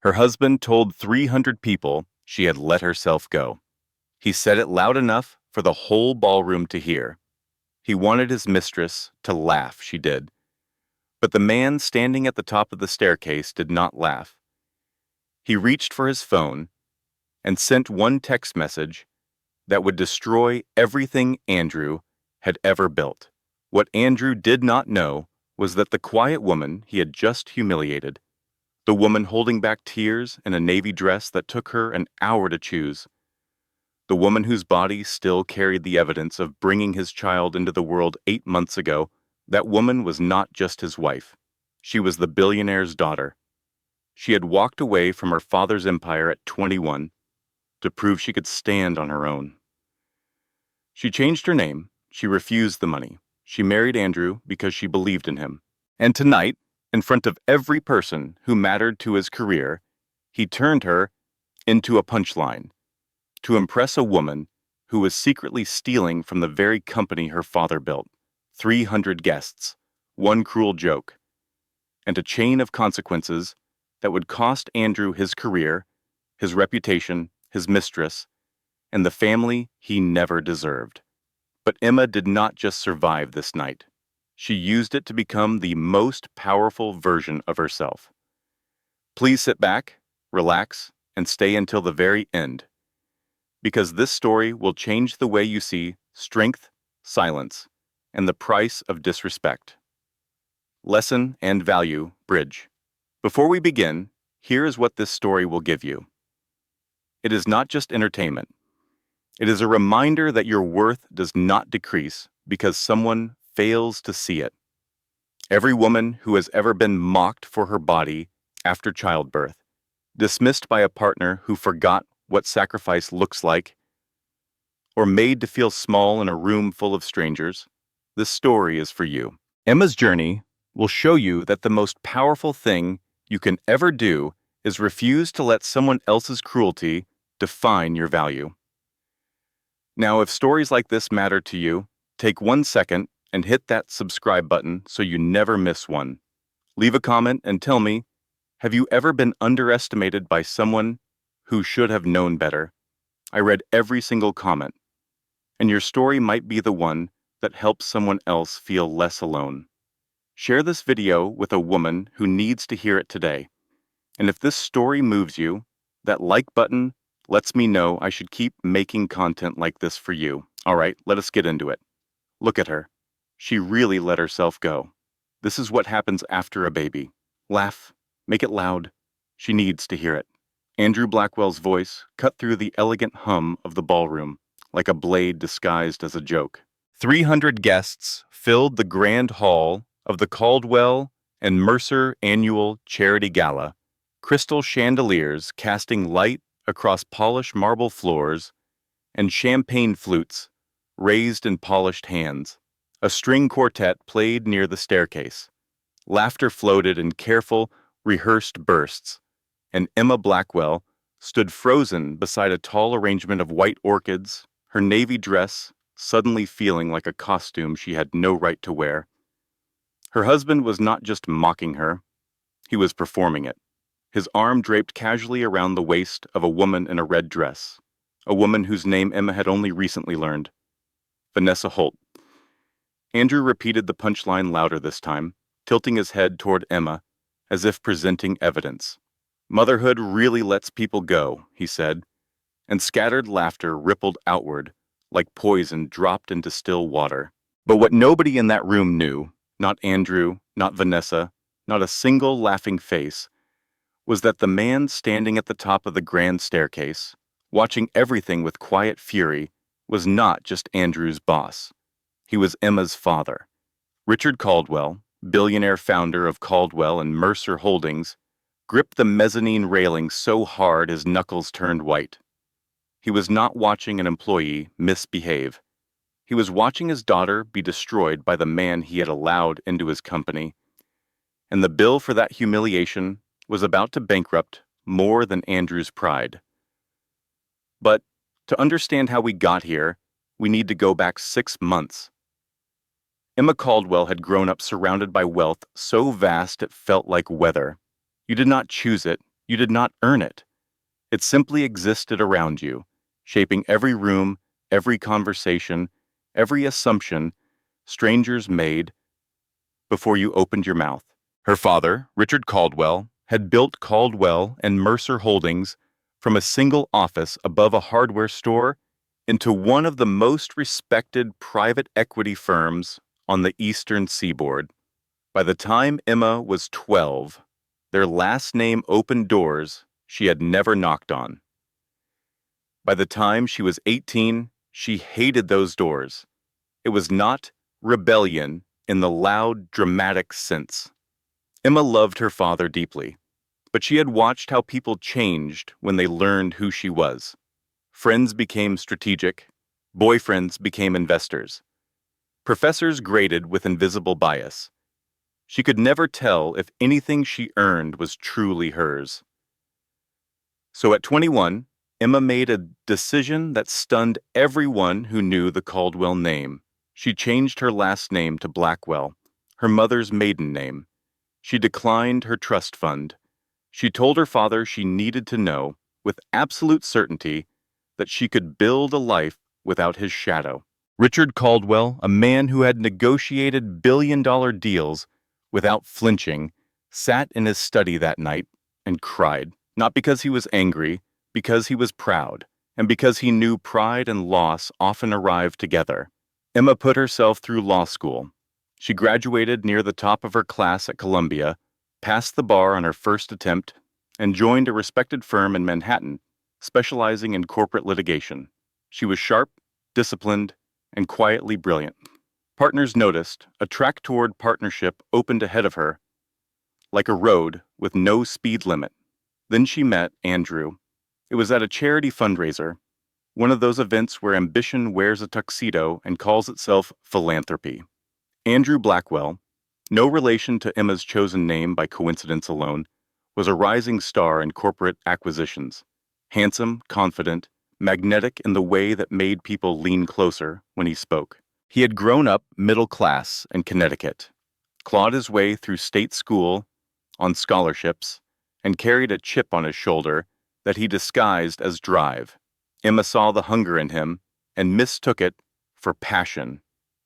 Her husband told 300 people she had let herself go. He said it loud enough for the whole ballroom to hear. He wanted his mistress to laugh, she did. But the man standing at the top of the staircase did not laugh. He reached for his phone and sent one text message that would destroy everything Andrew had ever built. What Andrew did not know was that the quiet woman he had just humiliated, the woman holding back tears in a navy dress that took her an hour to choose, the woman whose body still carried the evidence of bringing his child into the world 8 months ago, that woman was not just his wife. She was the billionaire's daughter. She had walked away from her father's empire at 21 to prove she could stand on her own. She changed her name. She refused the money. She married Andrew because she believed in him. And tonight, in front of every person who mattered to his career, he turned her into a punchline to impress a woman who was secretly stealing from the very company her father built. 300 guests, one cruel joke, and a chain of consequences that would cost Andrew his career, his reputation, his mistress, and the family he never deserved. But Emma did not just survive this night. She used it to become the most powerful version of herself. Please sit back, relax, and stay until the very end, because this story will change the way you see strength, silence, and the price of disrespect. Lesson and value bridge. Before we begin, here is what this story will give you. It is not just entertainment. It is a reminder that your worth does not decrease because someone fails to see it. Every woman who has ever been mocked for her body after childbirth, dismissed by a partner who forgot what sacrifice looks like, or made to feel small in a room full of strangers, this story is for you. Emma's journey will show you that the most powerful thing you can ever do is refuse to let someone else's cruelty define your value. Now, if stories like this matter to you, take 1 second and hit that subscribe button so you never miss one. Leave a comment and tell me, have you ever been underestimated by someone who should have known better? I read every single comment, and your story might be the one that helps someone else feel less alone. Share this video with a woman who needs to hear it today. And if this story moves you, that like button lets me know I should keep making content like this for you. All right, let us get into it. Look at her. She really let herself go. This is what happens after a baby. Laugh, make it loud. She needs to hear it. Andrew Blackwell's voice cut through the elegant hum of the ballroom, like a blade disguised as a joke. 300 guests filled the grand hall of the Caldwell and Mercer annual charity gala, crystal chandeliers casting light across polished marble floors, and champagne flutes raised in polished hands. A string quartet played near the staircase. Laughter floated in careful, rehearsed bursts, and Emma Blackwell stood frozen beside a tall arrangement of white orchids, her navy dress suddenly feeling like a costume she had no right to wear. Her husband was not just mocking her, he was performing it, his arm draped casually around the waist of a woman in a red dress, a woman whose name Emma had only recently learned, Vanessa Holt. Andrew repeated the punchline louder this time, tilting his head toward Emma, as if presenting evidence. Motherhood really lets people go, he said, and scattered laughter rippled outward, like poison dropped into still water. But what nobody in that room knew, not Andrew, not Vanessa, not a single laughing face, was that the man standing at the top of the grand staircase, watching everything with quiet fury, was not just Andrew's boss. He was Emma's father. Richard Caldwell, billionaire founder of Caldwell and Mercer Holdings, gripped the mezzanine railing so hard his knuckles turned white. He was not watching an employee misbehave. He was watching his daughter be destroyed by the man he had allowed into his company. And the bill for that humiliation was about to bankrupt more than Andrew's pride. But to understand how we got here, we need to go back 6 months. Emma Caldwell had grown up surrounded by wealth so vast it felt like weather. You did not choose it, You did not earn it. It simply existed around you, shaping every room, every conversation, every assumption strangers made before you opened your mouth. Her father, Richard Caldwell, had built Caldwell and Mercer Holdings from a single office above a hardware store into one of the most respected private equity firms on the eastern seaboard. By the time Emma was 12, their last name opened doors she had never knocked on. By the time she was 18, she hated those doors. It was not rebellion in the loud, dramatic sense. Emma loved her father deeply, but she had watched how people changed when they learned who she was. Friends became strategic, boyfriends became investors. Professors graded with invisible bias. She could never tell if anything she earned was truly hers. So at 21, Emma made a decision that stunned everyone who knew the Caldwell name. She changed her last name to Blackwell, her mother's maiden name. She declined her trust fund. She told her father she needed to know, with absolute certainty, that she could build a life without his shadow. Richard Caldwell, a man who had negotiated billion-dollar deals without flinching, sat in his study that night and cried, not because he was angry, because he was proud, and because he knew pride and loss often arrive together. Emma put herself through law school. She graduated near the top of her class at Columbia, passed the bar on her first attempt, and joined a respected firm in Manhattan, specializing in corporate litigation. She was sharp, disciplined, and quietly brilliant. Partners noticed a track toward partnership opened ahead of her, like a road with no speed limit. Then she met Andrew. It was at a charity fundraiser, one of those events where ambition wears a tuxedo and calls itself philanthropy. Andrew Blackwell, no relation to Emma's chosen name by coincidence alone, was a rising star in corporate acquisitions. Handsome, confident, magnetic in the way that made people lean closer when he spoke. He had grown up middle class in Connecticut, clawed his way through state school on scholarships, and carried a chip on his shoulder that he disguised as drive. Emma saw the hunger in him and mistook it for passion.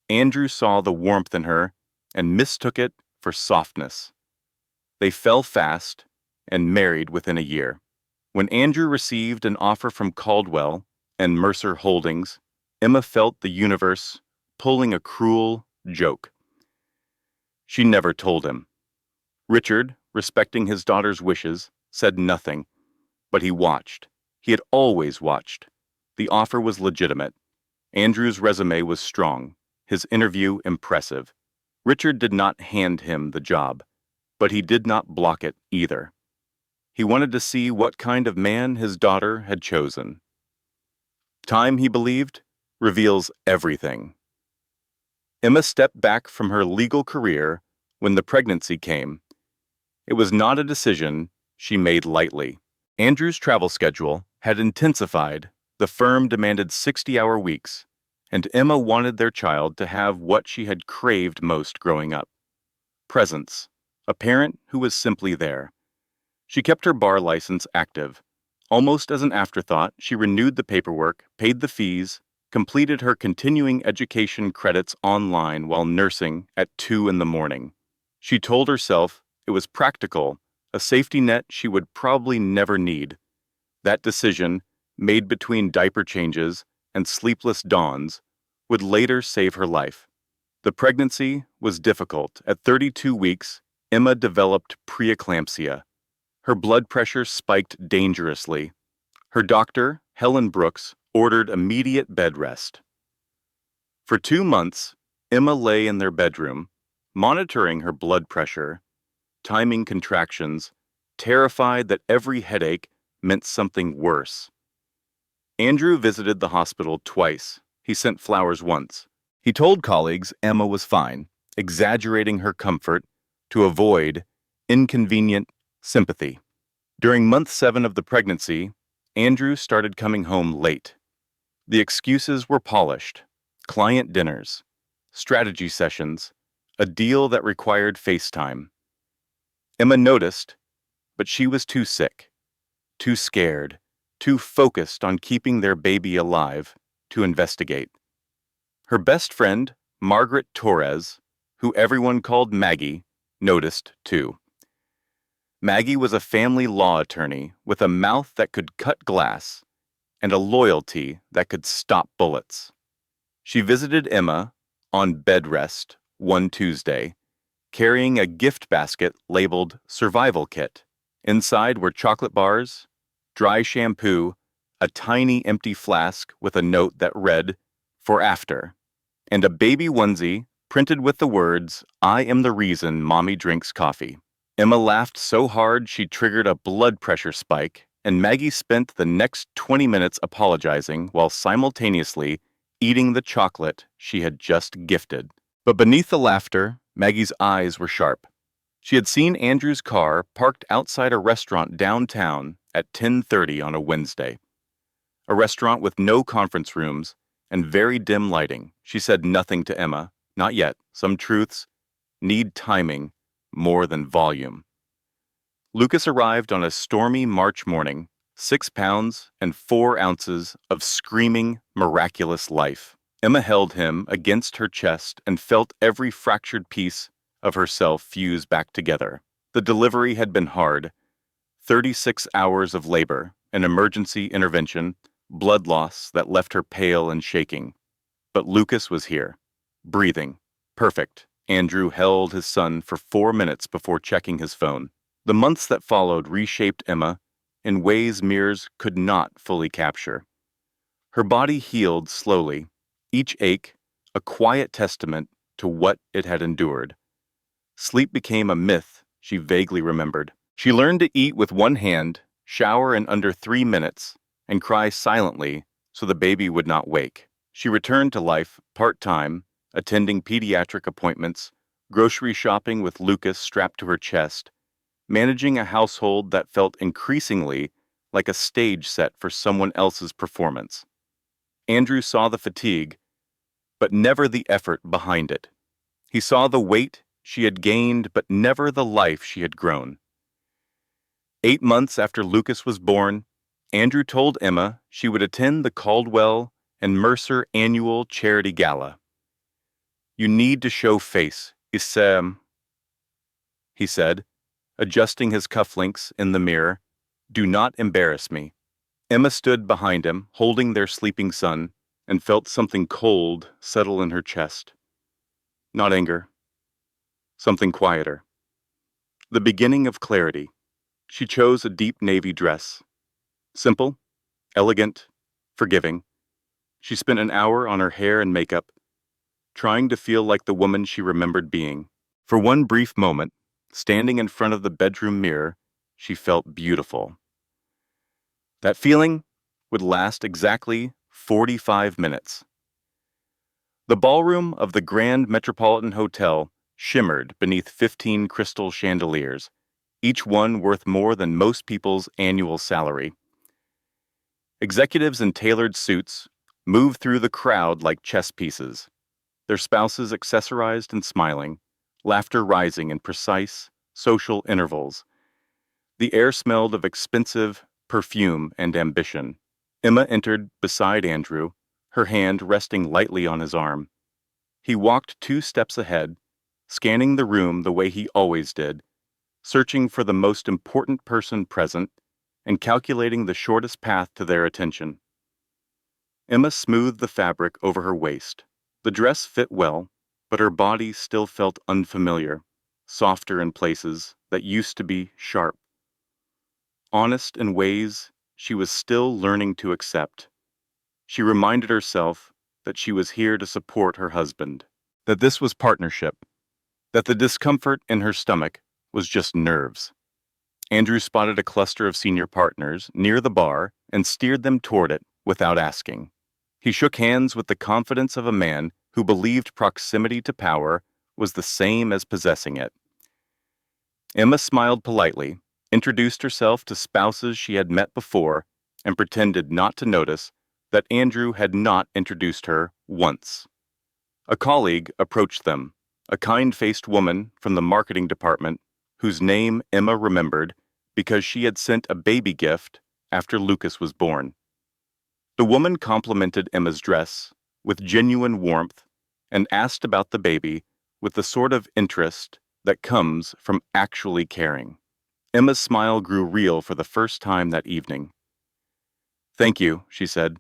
Andrew saw the warmth in her and mistook it for softness. They fell fast and married within a year. When Andrew received an offer from Caldwell and Mercer Holdings, Emma felt the universe pulling a cruel joke. She never told him. Richard, respecting his daughter's wishes, said nothing, but he watched. He had always watched. The offer was legitimate. Andrew's resume was strong, his interview impressive. Richard did not hand him the job, but he did not block it either. He wanted to see what kind of man his daughter had chosen. Time, he believed, reveals everything. Emma stepped back from her legal career when the pregnancy came. It was not a decision she made lightly. Andrew's travel schedule had intensified. The firm demanded 60-hour weeks, and Emma wanted their child to have what she had craved most growing up: presence, a parent who was simply there. She kept her bar license active. Almost as an afterthought, she renewed the paperwork, paid the fees, completed her continuing education credits online while nursing at 2 in the morning. She told herself it was practical, a safety net she would probably never need. That decision, made between diaper changes and sleepless dawns, would later save her life. The pregnancy was difficult. At 32 weeks, Emma developed preeclampsia. Her blood pressure spiked dangerously. Her doctor, Helen Brooks, ordered immediate bed rest. For 2 months, Emma lay in their bedroom, monitoring her blood pressure, timing contractions, terrified that every headache meant something worse. Andrew visited the hospital twice. He sent flowers once. He told colleagues Emma was fine, exaggerating her comfort to avoid inconvenient sympathy. During month 7 of the pregnancy, Andrew started coming home late. The excuses were polished: client dinners, strategy sessions, a deal that required FaceTime. Emma noticed, but she was too sick. too scared, too focused on keeping their baby alive, to investigate. Her best friend, Margaret Torres, who everyone called Maggie, noticed too. Maggie was a family law attorney with a mouth that could cut glass and a loyalty that could stop bullets. She visited Emma on bed rest one Tuesday, carrying a gift basket labeled Survival Kit. Inside were chocolate bars, dry shampoo, a tiny empty flask with a note that read, "For after," and a baby onesie printed with the words, "I am the reason Mommy drinks coffee." Emma laughed so hard she triggered a blood pressure spike, and Maggie spent the next 20 minutes apologizing while simultaneously eating the chocolate she had just gifted. But beneath the laughter, Maggie's eyes were sharp. She had seen Andrew's car parked outside a restaurant downtown at 10:30 on a Wednesday. A restaurant with no conference rooms and very dim lighting. She said nothing to Emma. Not yet. Some truths need timing more than volume. Lucas arrived on a stormy March morning, 6 pounds and 4 ounces of screaming, miraculous life. Emma held him against her chest and felt every fractured piece of herself fuse back together. The delivery had been hard. 36 hours of labor, an emergency intervention, blood loss that left her pale and shaking. But Lucas was here, breathing, perfect. Andrew held his son for 4 minutes before checking his phone. The months that followed reshaped Emma in ways mirrors could not fully capture. Her body healed slowly, each ache a quiet testament to what it had endured. Sleep became a myth she vaguely remembered. She learned to eat with one hand, shower in under 3 minutes, and cry silently so the baby would not wake. She returned to life part-time, attending pediatric appointments, grocery shopping with Lucas strapped to her chest, managing a household that felt increasingly like a stage set for someone else's performance. Andrew saw the fatigue, but never the effort behind it. He saw the weight she had gained, but never the life she had grown. 8 months after Lucas was born, Andrew told Emma she would attend the Caldwell and Mercer annual charity gala. "You need to show face, he said, adjusting his cufflinks in the mirror. "Do not embarrass me." Emma stood behind him, holding their sleeping son, and felt something cold settle in her chest. Not anger. Something quieter. The beginning of clarity. She chose a deep navy dress. Simple, elegant, forgiving. She spent an hour on her hair and makeup, trying to feel like the woman she remembered being. For one brief moment, standing in front of the bedroom mirror, she felt beautiful. That feeling would last exactly 45 minutes. The ballroom of the Grand Metropolitan Hotel shimmered beneath 15 crystal chandeliers, each one worth more than most people's annual salary. Executives in tailored suits moved through the crowd like chess pieces, their spouses accessorized and smiling, laughter rising in precise, social intervals. The air smelled of expensive perfume and ambition. Emma entered beside Andrew, her hand resting lightly on his arm. He walked 2 steps ahead, scanning the room the way he always did, searching for the most important person present and calculating the shortest path to their attention. Emma smoothed the fabric over her waist. The dress fit well, but her body still felt unfamiliar, softer in places that used to be sharp. Honest in ways she was still learning to accept. She reminded herself that she was here to support her husband, that this was partnership, that the discomfort in her stomach was just nerves. Andrew spotted a cluster of senior partners near the bar and steered them toward it without asking. He shook hands with the confidence of a man who believed proximity to power was the same as possessing it. Emma smiled politely, introduced herself to spouses she had met before, and pretended not to notice that Andrew had not introduced her once. A colleague approached them, a kind-faced woman from the marketing department whose name Emma remembered because she had sent a baby gift after Lucas was born. The woman complimented Emma's dress with genuine warmth and asked about the baby with the sort of interest that comes from actually caring. Emma's smile grew real for the first time that evening. "Thank you," she said.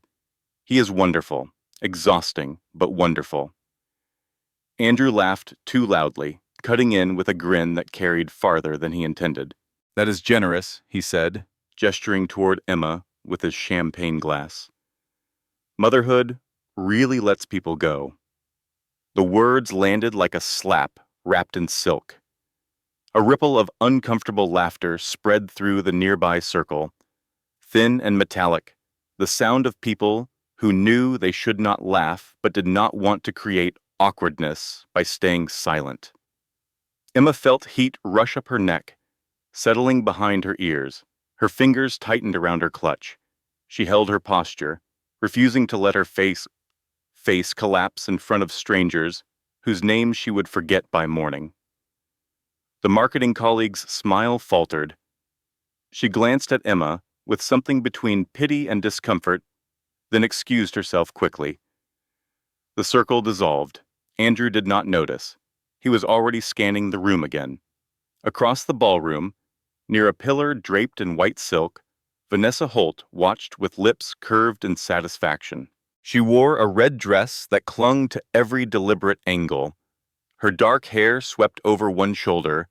"He is wonderful, exhausting, but wonderful." Andrew laughed too loudly, cutting in with a grin that carried farther than he intended. "That is generous," he said, gesturing toward Emma with his champagne glass. "Motherhood really lets people go." The words landed like a slap wrapped in silk. A ripple of uncomfortable laughter spread through the nearby circle, thin and metallic, the sound of people who knew they should not laugh but did not want to create awkwardness by staying silent. Emma felt heat rush up her neck, settling behind her ears. Her fingers tightened around her clutch. She held her posture, refusing to let her face collapse in front of strangers whose names she would forget by morning. The marketing colleague's smile faltered. She glanced at Emma with something between pity and discomfort, then excused herself quickly. The circle dissolved. Andrew did not notice. He was already scanning the room again. Across the ballroom, near a pillar draped in white silk, Vanessa Holt watched with lips curved in satisfaction. She wore a red dress that clung to every deliberate angle. Her dark hair swept over one shoulder,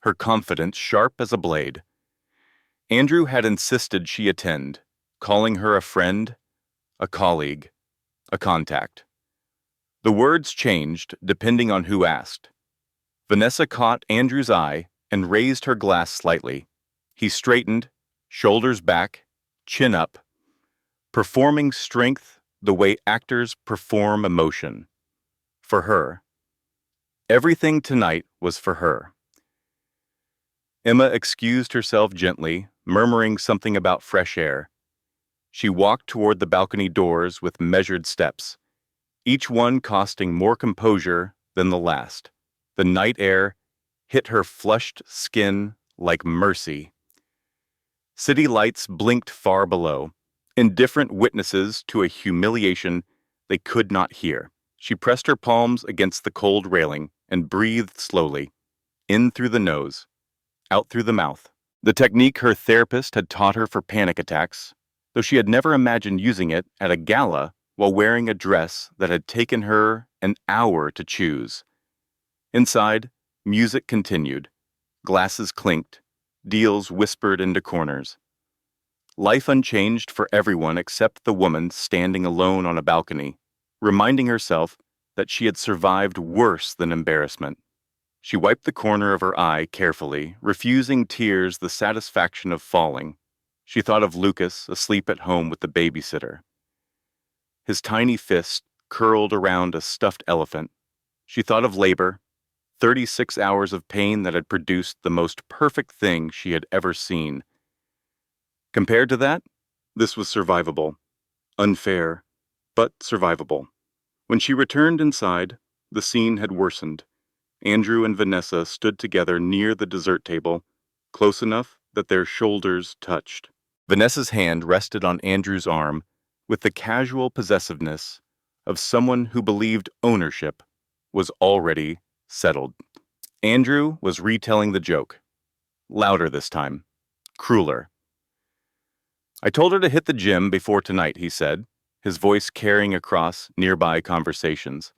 her confidence sharp as a blade. Andrew had insisted she attend, calling her a friend, a colleague, a contact. The words changed depending on who asked. Vanessa caught Andrew's eye and raised her glass slightly. He straightened, shoulders back, chin up, performing strength the way actors perform emotion. For her. Everything tonight was for her. Emma excused herself gently, murmuring something about fresh air. She walked toward the balcony doors with measured steps, each one costing more composure than the last. The night air hit her flushed skin like mercy. City lights blinked far below, indifferent witnesses to a humiliation they could not hear. She pressed her palms against the cold railing and breathed slowly, in through the nose, out through the mouth. The technique her therapist had taught her for panic attacks, though she had never imagined using it at a gala while wearing a dress that had taken her an hour to choose. Inside, music continued. Glasses clinked, deals whispered into corners. Life unchanged for everyone except the woman standing alone on a balcony, reminding herself that she had survived worse than embarrassment. She wiped the corner of her eye carefully, refusing tears the satisfaction of falling. She thought of Lucas asleep at home with the babysitter. His tiny fist curled around a stuffed elephant. She thought of labor, 36 hours of pain that had produced the most perfect thing she had ever seen. Compared to that, this was survivable. Unfair, but survivable. When she returned inside, the scene had worsened. Andrew and Vanessa stood together near the dessert table, close enough that their shoulders touched. Vanessa's hand rested on Andrew's arm with the casual possessiveness of someone who believed ownership was already settled. Andrew was retelling the joke. Louder this time. Crueler. "I told her to hit the gym before tonight," he said, his voice carrying across nearby conversations.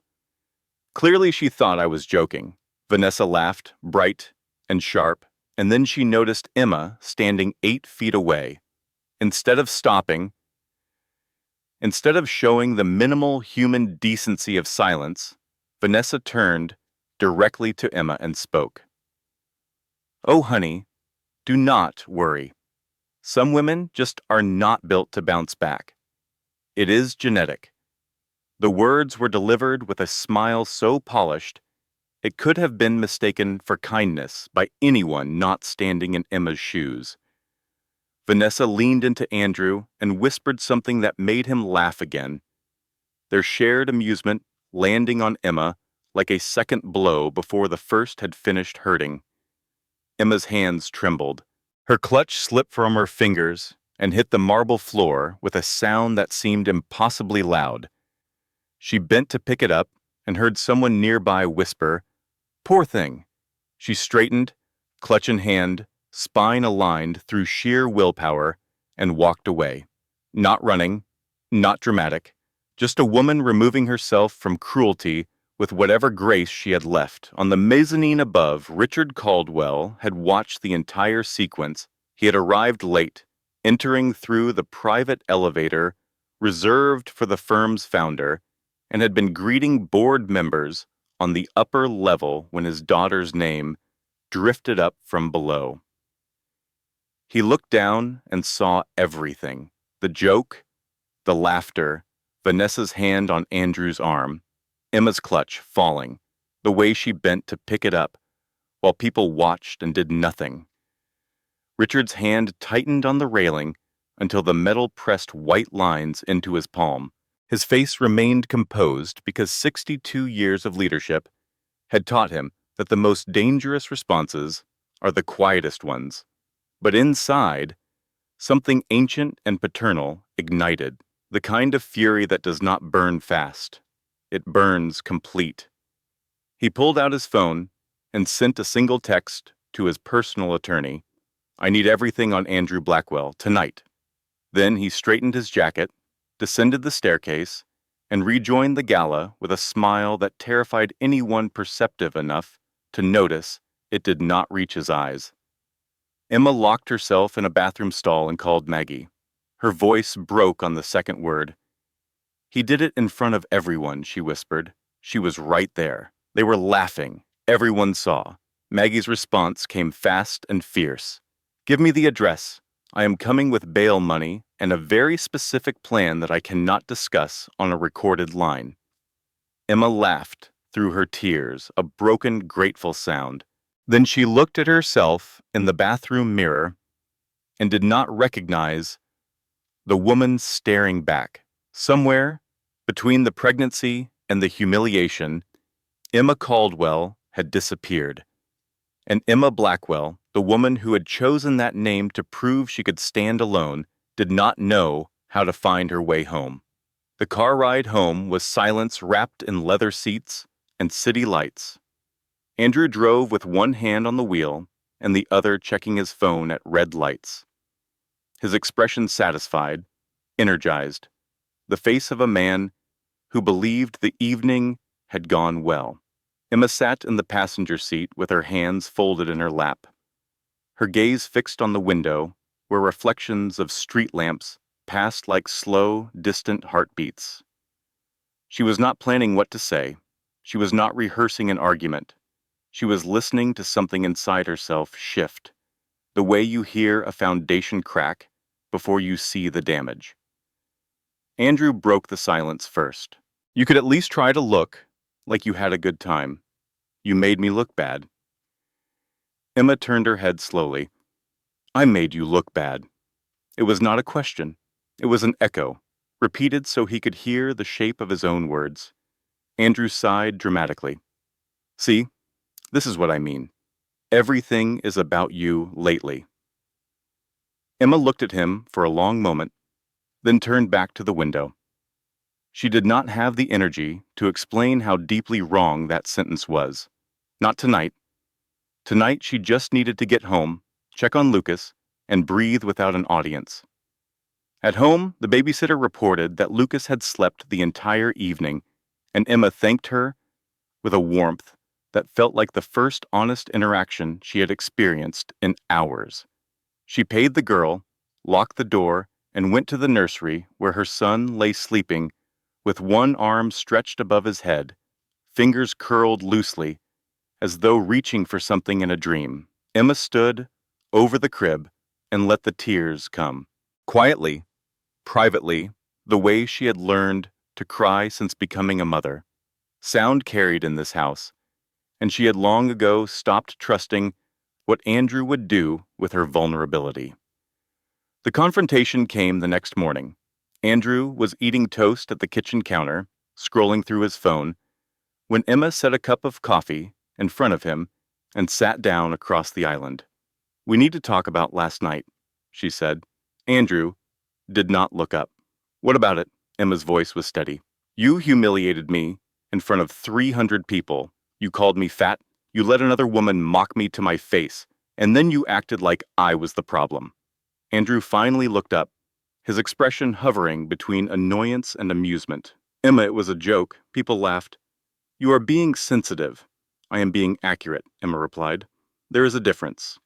Clearly she thought I was joking. Vanessa laughed, bright and sharp, and then she noticed Emma standing 8 feet away. Instead of stopping, instead of showing the minimal human decency of silence, Vanessa turned directly to Emma and spoke. "Oh, honey, do not worry. Some women just are not built to bounce back. It is genetic." The words were delivered with a smile so polished, it could have been mistaken for kindness by anyone not standing in Emma's shoes. Vanessa leaned into Andrew and whispered something that made him laugh again. Their shared amusement landing on Emma like a second blow before the first had finished hurting. Emma's hands trembled. Her clutch slipped from her fingers, and hit the marble floor with a sound that seemed impossibly loud. She bent to pick it up and heard someone nearby whisper, "Poor thing." She straightened, clutch in hand, spine aligned through sheer willpower, and walked away. Not running, not dramatic, just a woman removing herself from cruelty with whatever grace she had left. On the mezzanine above, Richard Caldwell had watched the entire sequence. He had arrived late, entering through the private elevator reserved for the firm's founder, and had been greeting board members on the upper level when his daughter's name drifted up from below. He looked down and saw everything: the joke, the laughter, Vanessa's hand on Andrew's arm, Emma's clutch falling, the way she bent to pick it up, while people watched and did nothing. Richard's hand tightened on the railing until the metal pressed white lines into his palm. His face remained composed because 62 years of leadership had taught him that the most dangerous responses are the quietest ones. But inside, something ancient and paternal ignited, the kind of fury that does not burn fast. It burns complete. He pulled out his phone and sent a single text to his personal attorney. "I need everything on Andrew Blackwell, tonight." Then he straightened his jacket, descended the staircase, and rejoined the gala with a smile that terrified anyone perceptive enough to notice it did not reach his eyes. Emma locked herself in a bathroom stall and called Maggie. Her voice broke on the second word. "He did it in front of everyone," she whispered. She was right there. They were laughing. Everyone saw. Maggie's response came fast and fierce. "Give me the address. I am coming with bail money and a very specific plan that I cannot discuss on a recorded line." Emma laughed through her tears, a broken, grateful sound. Then she looked at herself in the bathroom mirror and did not recognize the woman staring back. Somewhere between the pregnancy and the humiliation, Emma Caldwell had disappeared. And Emma Blackwell, the woman who had chosen that name to prove she could stand alone, did not know how to find her way home. The car ride home was silence wrapped in leather seats and city lights. Andrew drove with one hand on the wheel and the other checking his phone at red lights. His expression satisfied, energized, the face of a man who believed the evening had gone well. Emma sat in the passenger seat with her hands folded in her lap, her gaze fixed on the window where reflections of street lamps passed like slow, distant heartbeats. She was not planning what to say. She was not rehearsing an argument. She was listening to something inside herself shift, the way you hear a foundation crack before you see the damage. Andrew broke the silence first. "You could at least try to look like you had a good time. You made me look bad." Emma turned her head slowly. "I made you look bad." It was not a question. It was an echo, repeated so he could hear the shape of his own words. Andrew sighed dramatically. "See, this is what I mean. Everything is about you lately." Emma looked at him for a long moment, then turned back to the window. She did not have the energy to explain how deeply wrong that sentence was. Not tonight. Tonight she just needed to get home, check on Lucas, and breathe without an audience. At home, the babysitter reported that Lucas had slept the entire evening, and Emma thanked her with a warmth that felt like the first honest interaction she had experienced in hours. She paid the girl, locked the door, and went to the nursery where her son lay sleeping with one arm stretched above his head, fingers curled loosely, as though reaching for something in a dream. Emma stood over the crib and let the tears come. Quietly, privately, the way she had learned to cry since becoming a mother. Sound carried in this house, and she had long ago stopped trusting what Andrew would do with her vulnerability. The confrontation came the next morning. Andrew was eating toast at the kitchen counter, scrolling through his phone, when Emma set a cup of coffee in front of him and sat down across the island. "We need to talk about last night," she said. Andrew did not look up. What about it? Emma's voice was steady. You humiliated me in front of 300 people. You called me fat. You let another woman mock me to my face. And then you acted like I was the problem. Andrew finally looked up, his expression hovering between annoyance and amusement. Emma, it was a joke. People laughed. You are being sensitive. I am being accurate, Emma replied. There is a difference.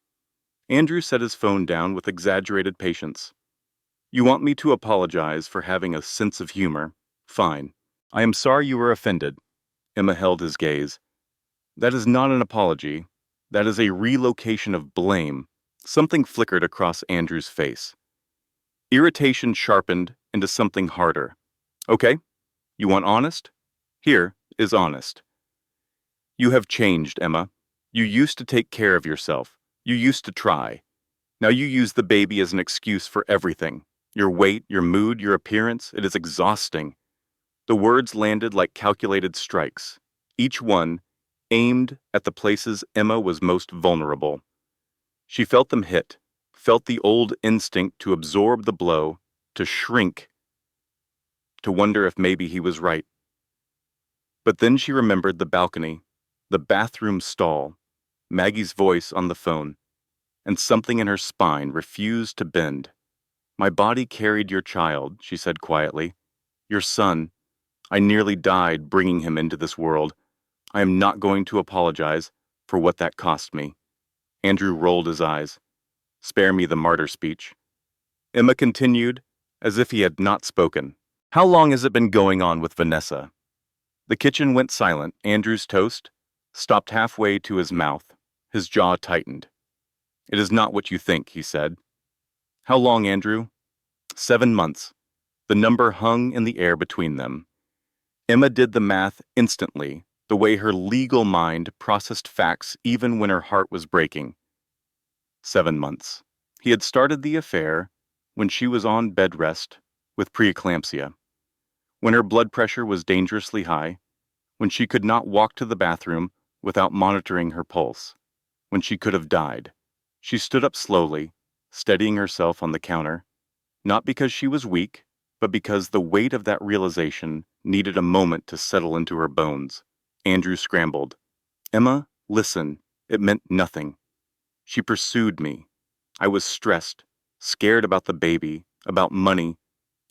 Andrew set his phone down with exaggerated patience. You want me to apologize for having a sense of humor? Fine. I am sorry you were offended. Emma held his gaze. That is not an apology. That is a relocation of blame. Something flickered across Andrew's face. Irritation sharpened into something harder. Okay, you want honest? Here is honest. You have changed, Emma. You used to take care of yourself. You used to try. Now you use the baby as an excuse for everything. Your weight, your mood, your appearance, it is exhausting. The words landed like calculated strikes, each one aimed at the places Emma was most vulnerable. She felt them hit, felt the old instinct to absorb the blow, to shrink, to wonder if maybe he was right. But then she remembered the balcony, the bathroom stall, Maggie's voice on the phone, and something in her spine refused to bend. My body carried your child, she said quietly. Your son. I nearly died bringing him into this world. I am not going to apologize for what that cost me. Andrew rolled his eyes. Spare me the martyr speech. Emma continued, as if he had not spoken. How long has it been going on with Vanessa? The kitchen went silent. Andrew's toast stopped halfway to his mouth. His jaw tightened. It is not what you think, he said. How long, Andrew? 7 months. The number hung in the air between them. Emma did the math instantly, the way her legal mind processed facts even when her heart was breaking. 7 months. He had started the affair when she was on bed rest with preeclampsia, when her blood pressure was dangerously high, when she could not walk to the bathroom without monitoring her pulse, when she could have died. She stood up slowly, steadying herself on the counter, not because she was weak, but because the weight of that realization needed a moment to settle into her bones. Andrew scrambled. Emma, listen. It meant nothing. She pursued me. I was stressed, scared about the baby, about money,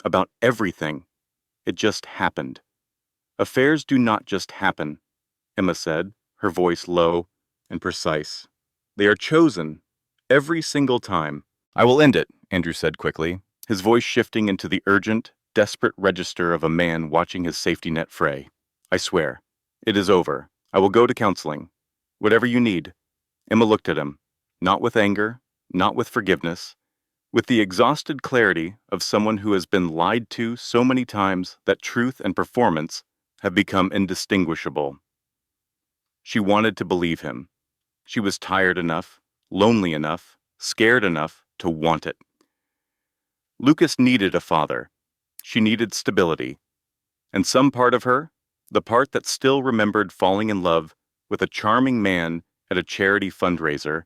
about everything. It just happened. Affairs do not just happen, Emma said, her voice low and precise. They are chosen, every single time. I will end it, Andrew said quickly, his voice shifting into the urgent, desperate register of a man watching his safety net fray. I swear. It is over. I will go to counseling. Whatever you need. Emma looked at him, not with anger, not with forgiveness, with the exhausted clarity of someone who has been lied to so many times that truth and performance have become indistinguishable. She wanted to believe him. She was tired enough, lonely enough, scared enough to want it. Lucas needed a father. She needed stability. And some part of her, the part that still remembered falling in love with a charming man at a charity fundraiser,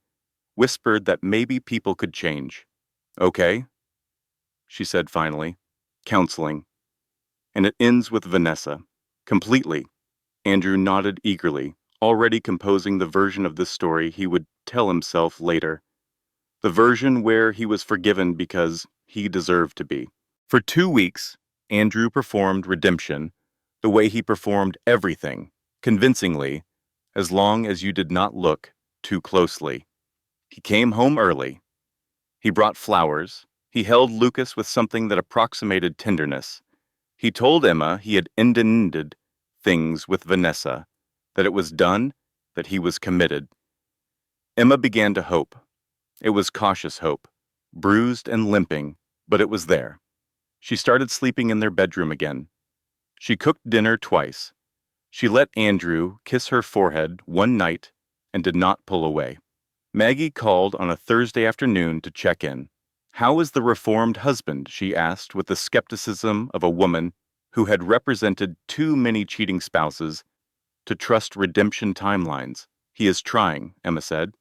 whispered that maybe people could change. Okay, she said finally. Counseling. And it ends with Vanessa. Completely. Andrew nodded eagerly, already composing the version of this story he would tell himself later. The version where he was forgiven because he deserved to be. For 2 weeks, Andrew performed redemption the way he performed everything, convincingly, as long as you did not look too closely. He came home early. He brought flowers. He held Lucas with something that approximated tenderness. He told Emma he had ended things with Vanessa, that it was done, that he was committed. Emma began to hope. It was cautious hope, bruised and limping, but it was there. She started sleeping in their bedroom again. She cooked dinner twice. She let Andrew kiss her forehead one night and did not pull away. Maggie called on a Thursday afternoon to check in. How is the reformed husband? She asked with the skepticism of a woman who had represented too many cheating spouses to trust redemption timelines. He is trying, Emma said.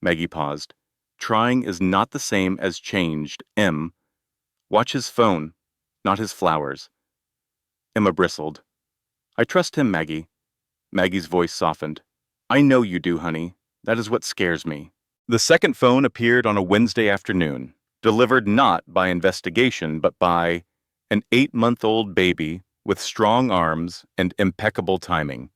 Maggie paused. Trying is not the same as changed, M. Watch his phone, not his flowers. Emma bristled. I trust him, Maggie. Maggie's voice softened. I know you do, honey. That is what scares me. The second phone appeared on a Wednesday afternoon, delivered not by investigation but by an 8-month-old baby with strong arms and impeccable timing.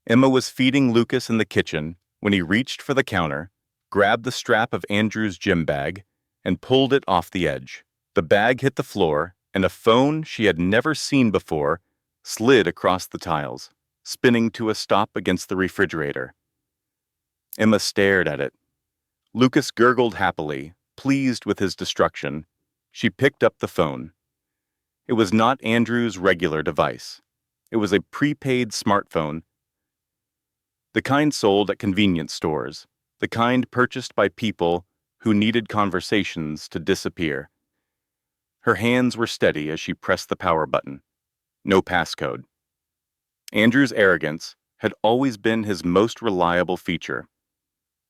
Emma was feeding Lucas in the kitchen when he reached for the counter, grabbed the strap of Andrew's gym bag, and pulled it off the edge. The bag hit the floor, and a phone she had never seen before slid across the tiles, spinning to a stop against the refrigerator. Emma stared at it. Lucas gurgled happily, pleased with his destruction. She picked up the phone. It was not Andrew's regular device. It was a prepaid smartphone, the kind sold at convenience stores, the kind purchased by people who needed conversations to disappear. Her hands were steady as she pressed the power button. No passcode. Andrew's arrogance had always been his most reliable feature.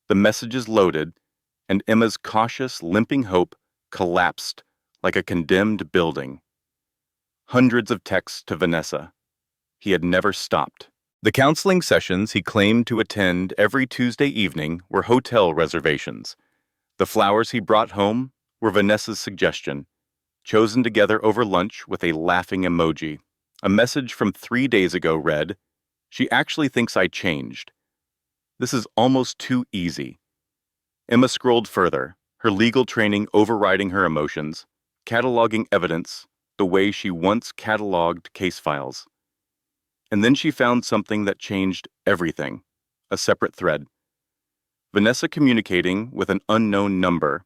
The messages loaded, and Emma's cautious, limping hope collapsed like a condemned building. Hundreds of texts to Vanessa. He had never stopped. The counseling sessions he claimed to attend every Tuesday evening were hotel reservations. The flowers he brought home were Vanessa's suggestion, chosen together over lunch with a laughing emoji. A message from 3 days ago read, "She actually thinks I changed. This is almost too easy." Emma scrolled further, her legal training overriding her emotions, cataloging evidence the way she once cataloged case files. And then she found something that changed everything, a separate thread. Vanessa communicating with an unknown number.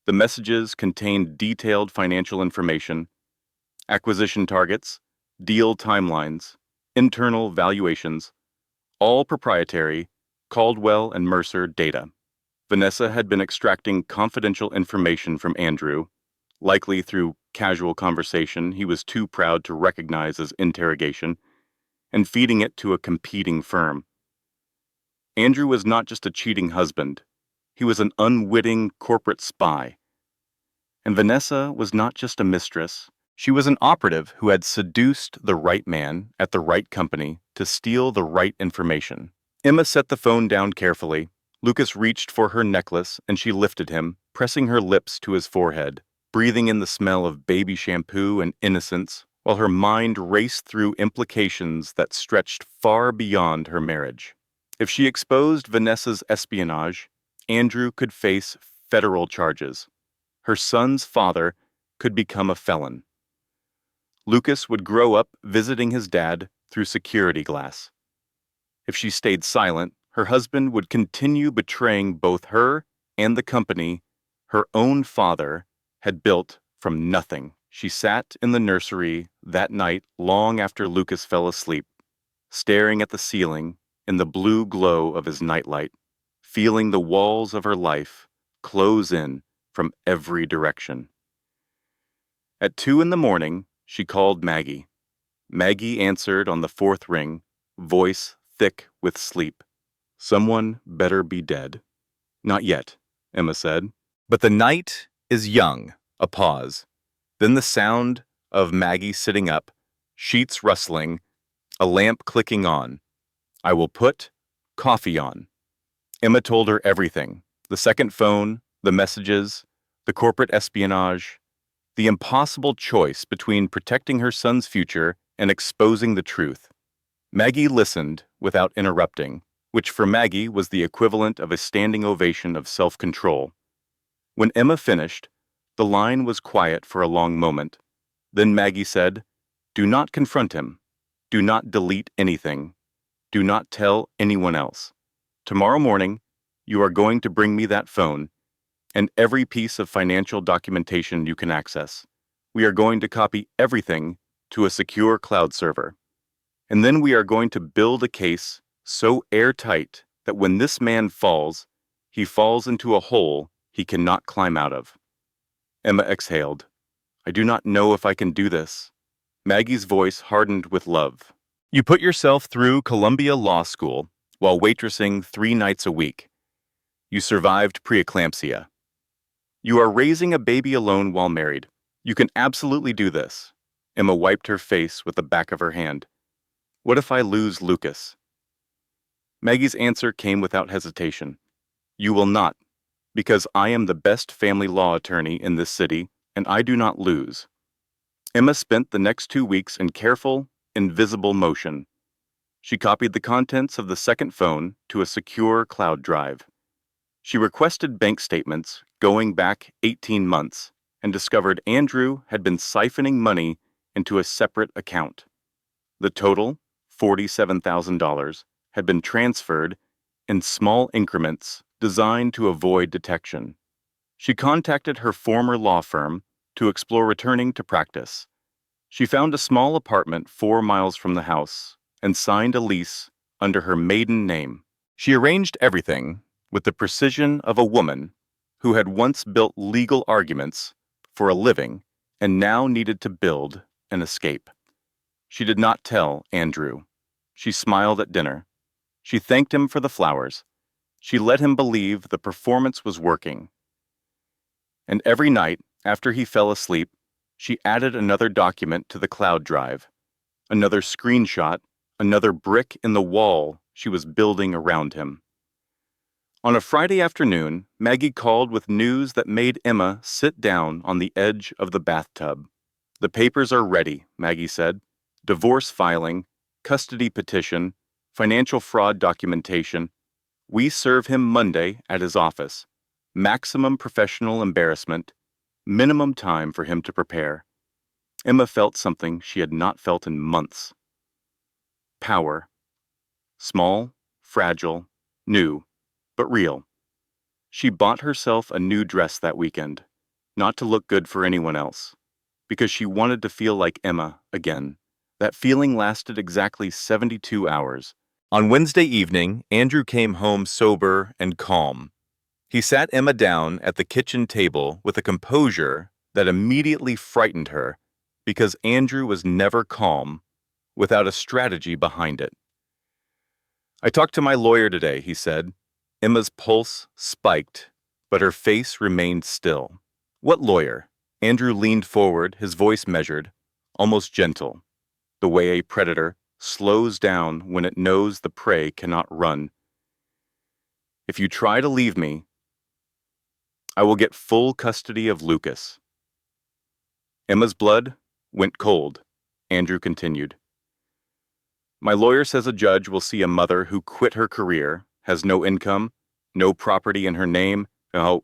The messages contained detailed financial information, acquisition targets, deal timelines, internal valuations, all proprietary, Caldwell and Mercer data. Vanessa had been extracting confidential information from Andrew, likely through casual conversation he was too proud to recognize as interrogation, and feeding it to a competing firm. Andrew was not just a cheating husband. He was an unwitting corporate spy. And Vanessa was not just a mistress. She was an operative who had seduced the right man at the right company to steal the right information. Emma set the phone down carefully. Lucas reached for her necklace and she lifted him, pressing her lips to his forehead, breathing in the smell of baby shampoo and innocence, while her mind raced through implications that stretched far beyond her marriage. If she exposed Vanessa's espionage, Andrew could face federal charges. Her son's father could become a felon. Lucas would grow up visiting his dad through security glass. If she stayed silent, her husband would continue betraying both her and the company her own father had built from nothing. She sat in the nursery that night long after Lucas fell asleep, staring at the ceiling in the blue glow of his nightlight, feeling the walls of her life close in from every direction. At 2 a.m, she called Maggie. Maggie answered on the 4th ring, voice thick with sleep. Someone better be dead. Not yet, Emma said. But the night is young. A pause. Then the sound of Maggie sitting up, sheets rustling, a lamp clicking on. I will put coffee on. Emma told her everything. The second phone, the messages, the corporate espionage, the impossible choice between protecting her son's future and exposing the truth. Maggie listened without interrupting, which for Maggie was the equivalent of a standing ovation of self-control. When Emma finished, the line was quiet for a long moment. Then Maggie said, "Do not confront him. Do not delete anything. Do not tell anyone else. Tomorrow morning, you are going to bring me that phone and every piece of financial documentation you can access. We are going to copy everything to a secure cloud server. And then we are going to build a case so airtight that when this man falls, he falls into a hole he cannot climb out of." Emma exhaled. "I do not know if I can do this." Maggie's voice hardened with love. "You put yourself through Columbia Law School while waitressing 3 nights a week. You survived preeclampsia. You are raising a baby alone while married. You can absolutely do this. Emma wiped her face with the back of her hand. What if I lose Lucas? Maggie's answer came without hesitation. You will not, because I am the best family law attorney in this city, and I do not lose. Emma spent the next 2 weeks in careful, invisible motion. She copied the contents of the second phone to a secure cloud drive. She requested bank statements going back 18 months and discovered Andrew had been siphoning money into a separate account. The total, $47,000, had been transferred in small increments designed to avoid detection. She contacted her former law firm to explore returning to practice. She found a small apartment 4 miles from the house and signed a lease under her maiden name. She arranged everything with the precision of a woman who had once built legal arguments for a living and now needed to build an escape. She did not tell Andrew. She smiled at dinner. She thanked him for the flowers. She let him believe the performance was working. And every night, after he fell asleep, she added another document to the cloud drive, another screenshot, another brick in the wall she was building around him. On a Friday afternoon, Maggie called with news that made Emma sit down on the edge of the bathtub. The papers are ready, Maggie said. Divorce filing, custody petition, financial fraud documentation. We serve him Monday at his office. Maximum professional embarrassment, minimum time for him to prepare. Emma felt something she had not felt in months. Power. Small, fragile, new, but real. She bought herself a new dress that weekend, not to look good for anyone else, because she wanted to feel like Emma again. That feeling lasted exactly 72 hours. On Wednesday evening, Andrew came home sober and calm. He sat Emma down at the kitchen table with a composure that immediately frightened her, because Andrew was never calm without a strategy behind it. I talked to my lawyer today, he said. Emma's pulse spiked, but her face remained still. What lawyer? Andrew leaned forward, his voice measured, almost gentle, the way a predator slows down when it knows the prey cannot run. If you try to leave me, I will get full custody of Lucas. Emma's blood went cold. Andrew continued. My lawyer says a judge will see a mother who quit her career, has no income, no property in her name, and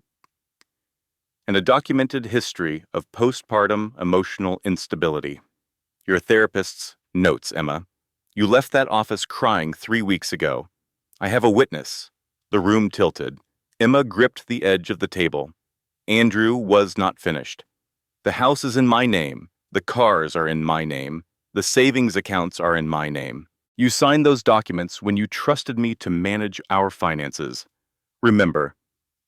a documented history of postpartum emotional instability. Your therapist's notes, Emma. You left that office crying 3 weeks ago. I have a witness. The room tilted. Emma gripped the edge of the table. Andrew was not finished. The house is in my name. The cars are in my name. The savings accounts are in my name. You signed those documents when you trusted me to manage our finances. Remember,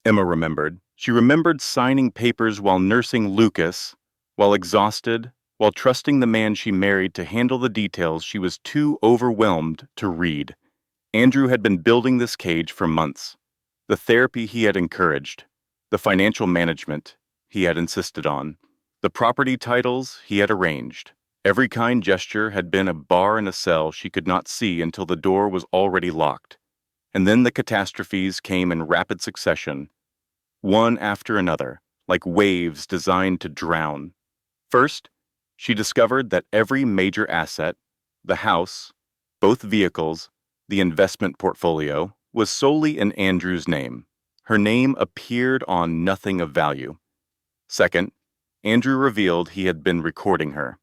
Emma remembered. She remembered signing papers while nursing Lucas, while exhausted, while trusting the man she married to handle the details she was too overwhelmed to read. Andrew had been building this cage for months. The therapy he had encouraged, the financial management he had insisted on, the property titles he had arranged. Every kind gesture had been a bar in a cell she could not see until the door was already locked. And then the catastrophes came in rapid succession, one after another, like waves designed to drown. First, she discovered that every major asset, the house, both vehicles, the investment portfolio, was solely in Andrew's name. Her name appeared on nothing of value. Second, Andrew revealed he had been recording her.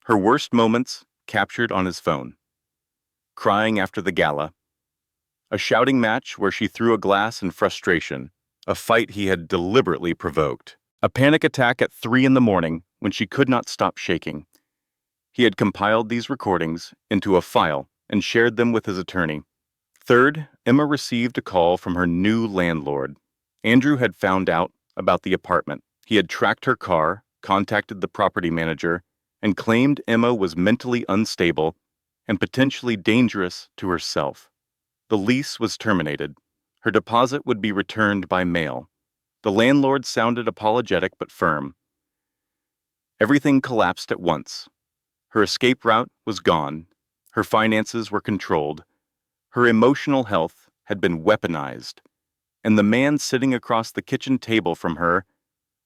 Her worst moments captured on his phone. Crying after the gala. A shouting match where she threw a glass in frustration, a fight he had deliberately provoked. A panic attack at 3 a.m. when she could not stop shaking. He had compiled these recordings into a file and shared them with his attorney. Third, Emma received a call from her new landlord. Andrew had found out about the apartment. He had tracked her car, contacted the property manager, and claimed Emma was mentally unstable and potentially dangerous to herself. The lease was terminated. Her deposit would be returned by mail. The landlord sounded apologetic but firm. Everything collapsed at once. Her escape route was gone. Her finances were controlled. Her emotional health had been weaponized. And the man sitting across the kitchen table from her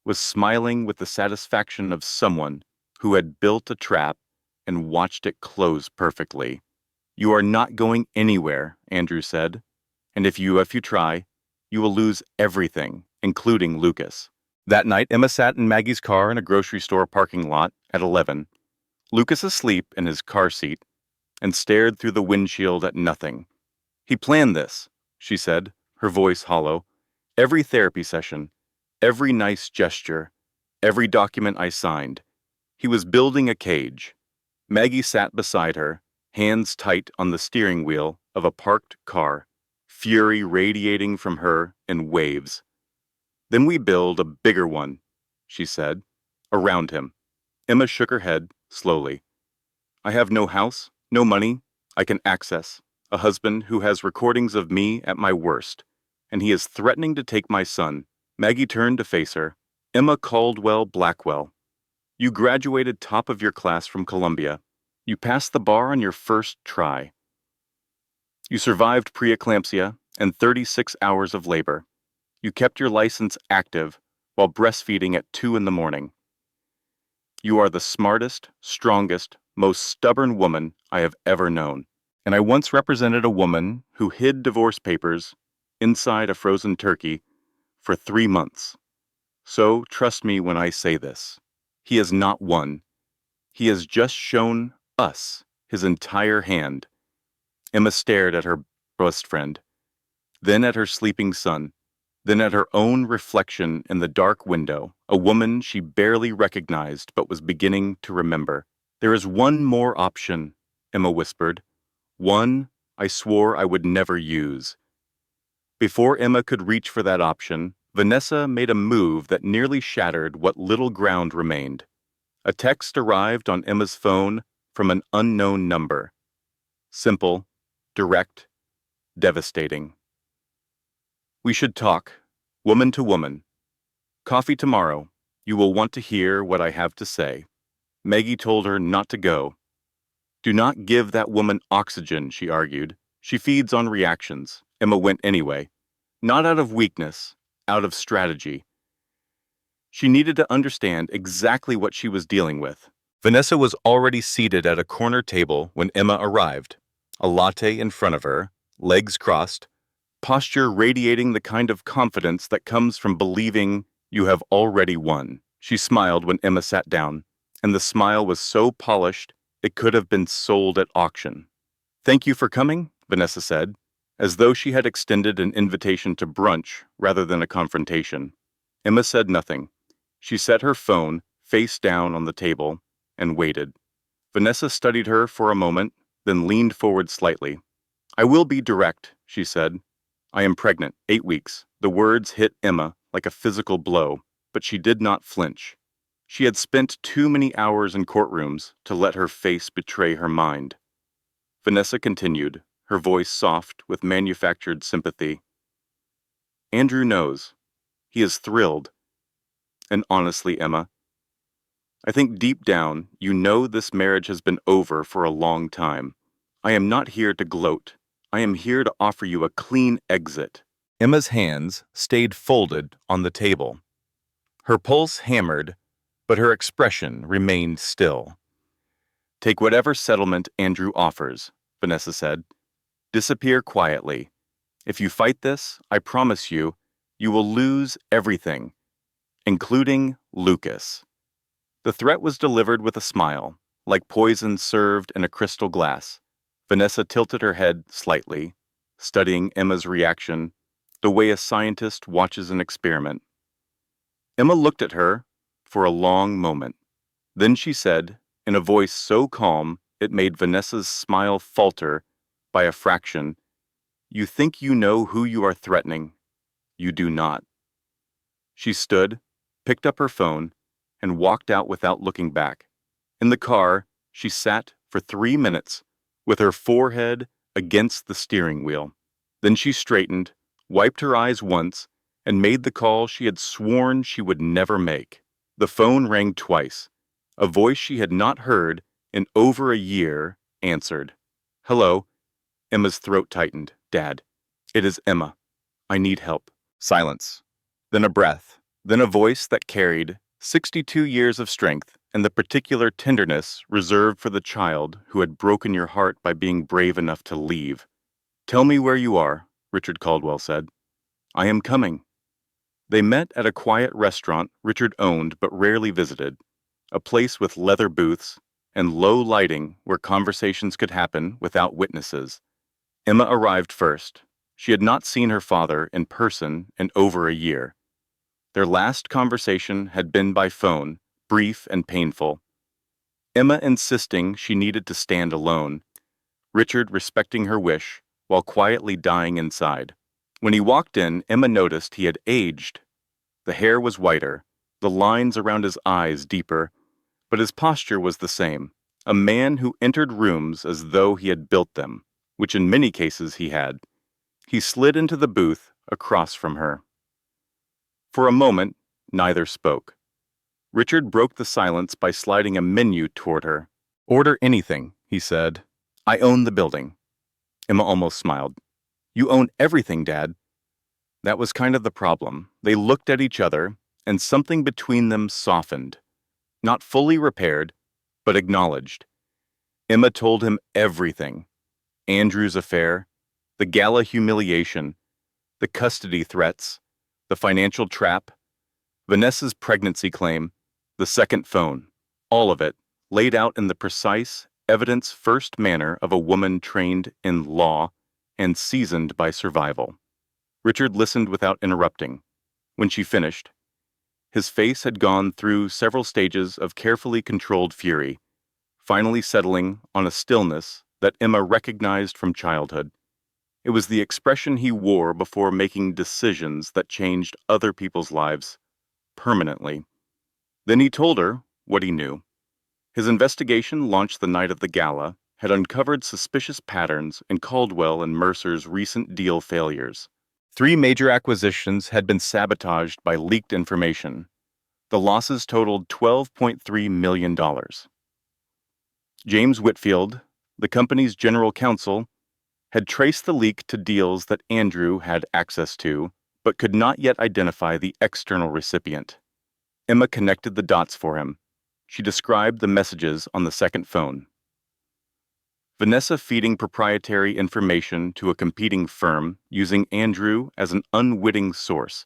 was smiling with the satisfaction of someone who had built a trap and watched it close perfectly. "You are not going anywhere," Andrew said. "And if you try, you will lose everything, including Lucas." That night, Emma sat in Maggie's car in a grocery store parking lot at 11, Lucas asleep in his car seat, and stared through the windshield at nothing. "He planned this," she said, her voice hollow. "Every therapy session, every nice gesture, every document I signed. He was building a cage." Maggie sat beside her, hands tight on the steering wheel of a parked car, fury radiating from her in waves. "Then we build a bigger one," she said, "around him." Emma shook her head slowly. "I have no house, no money I can access, a husband who has recordings of me at my worst, and he is threatening to take my son." Maggie turned to face her. "Emma Caldwell Blackwell, you graduated top of your class from Columbia. You passed the bar on your first try. You survived preeclampsia and 36 hours of labor. You kept your license active while breastfeeding at 2 in the morning. You are the smartest, strongest, most stubborn woman I have ever known. And I once represented a woman who hid divorce papers inside a frozen turkey for 3 months. So trust me when I say this. He has not won. He has just shown us his entire hand." Emma stared at her best friend, then at her sleeping son, then at her own reflection in the dark window, a woman she barely recognized but was beginning to remember. "There is one more option," Emma whispered. "One I swore I would never use." Before Emma could reach for that option, Vanessa made a move that nearly shattered what little ground remained. A text arrived on Emma's phone from an unknown number. Simple, direct, devastating. "We should talk, woman to woman. Coffee tomorrow. You will want to hear what I have to say." Maggie told her not to go. "Do not give that woman oxygen," she argued. "She feeds on reactions." Emma went anyway. Not out of weakness, out of strategy. She needed to understand exactly what she was dealing with. Vanessa was already seated at a corner table when Emma arrived, a latte in front of her, legs crossed, posture radiating the kind of confidence that comes from believing you have already won. She smiled when Emma sat down, and the smile was so polished it could have been sold at auction. "Thank you for coming," Vanessa said, as though she had extended an invitation to brunch rather than a confrontation. Emma said nothing. She set her phone face down on the table and waited. Vanessa studied her for a moment, then leaned forward slightly. "I will be direct," she said. "I am pregnant, 8 weeks." The words hit Emma like a physical blow, but she did not flinch. She had spent too many hours in courtrooms to let her face betray her mind. Vanessa continued, her voice soft with manufactured sympathy. "Andrew knows. He is thrilled. And honestly, Emma, I think deep down you know this marriage has been over for a long time. I am not here to gloat. I am here to offer you a clean exit." Emma's hands stayed folded on the table. Her pulse hammered, but her expression remained still. "Take whatever settlement Andrew offers," Vanessa said. "Disappear quietly. If you fight this, I promise you, you will lose everything, including Lucas." The threat was delivered with a smile, like poison served in a crystal glass. Vanessa tilted her head slightly, studying Emma's reaction, the way a scientist watches an experiment. Emma looked at her for a long moment. Then she said, in a voice so calm it made Vanessa's smile falter by a fraction, "You think you know who you are threatening. You do not." She stood, picked up her phone, and walked out without looking back. In the car, she sat for 3 minutes, with her forehead against the steering wheel. Then she straightened, wiped her eyes once, and made the call she had sworn she would never make. The phone rang twice, A voice she had not heard in over a year answered. "Hello." Emma's throat tightened. "Dad, it is Emma. I need help." Silence. Then a breath. Then a voice that carried 62 years of strength and the particular tenderness reserved for the child who had broken your heart by being brave enough to leave. "Tell me where you are," Richard Caldwell said. "I am coming." They met at a quiet restaurant Richard owned but rarely visited, a place with leather booths and low lighting where conversations could happen without witnesses. Emma arrived first. She had not seen her father in person in over a year. Their last conversation had been by phone, brief and painful. Emma insisting she needed to stand alone, Richard respecting her wish while quietly dying inside. When he walked in, Emma noticed he had aged. The hair was whiter, the lines around his eyes deeper, but his posture was the same. A man who entered rooms as though he had built them, which in many cases he had. He slid into the booth across from her. For a moment, neither spoke. Richard broke the silence by sliding a menu toward her. "Order anything," he said. "I own the building." Emma almost smiled. "You own everything, Dad." That was kind of the problem. They looked at each other, and something between them softened. Not fully repaired, but acknowledged. Emma told him everything. Andrew's affair, the Gala humiliation, the custody threats, the financial trap, Vanessa's pregnancy claim, the second phone, all of it laid out in the precise, evidence-first manner of a woman trained in law and seasoned by survival. Richard listened without interrupting. When she finished, his face had gone through several stages of carefully controlled fury, finally settling on a stillness that Emma recognized from childhood. It was the expression he wore before making decisions that changed other people's lives permanently. Then he told her what he knew. His investigation, launched the night of the gala, had uncovered suspicious patterns in Caldwell and Mercer's recent deal failures. 3 major acquisitions had been sabotaged by leaked information. The losses totaled $12.3 million. James Whitfield, the company's general counsel, had traced the leak to deals that Andrew had access to, but could not yet identify the external recipient. Emma connected the dots for him. She described the messages on the second phone. Vanessa feeding proprietary information to a competing firm using Andrew as an unwitting source,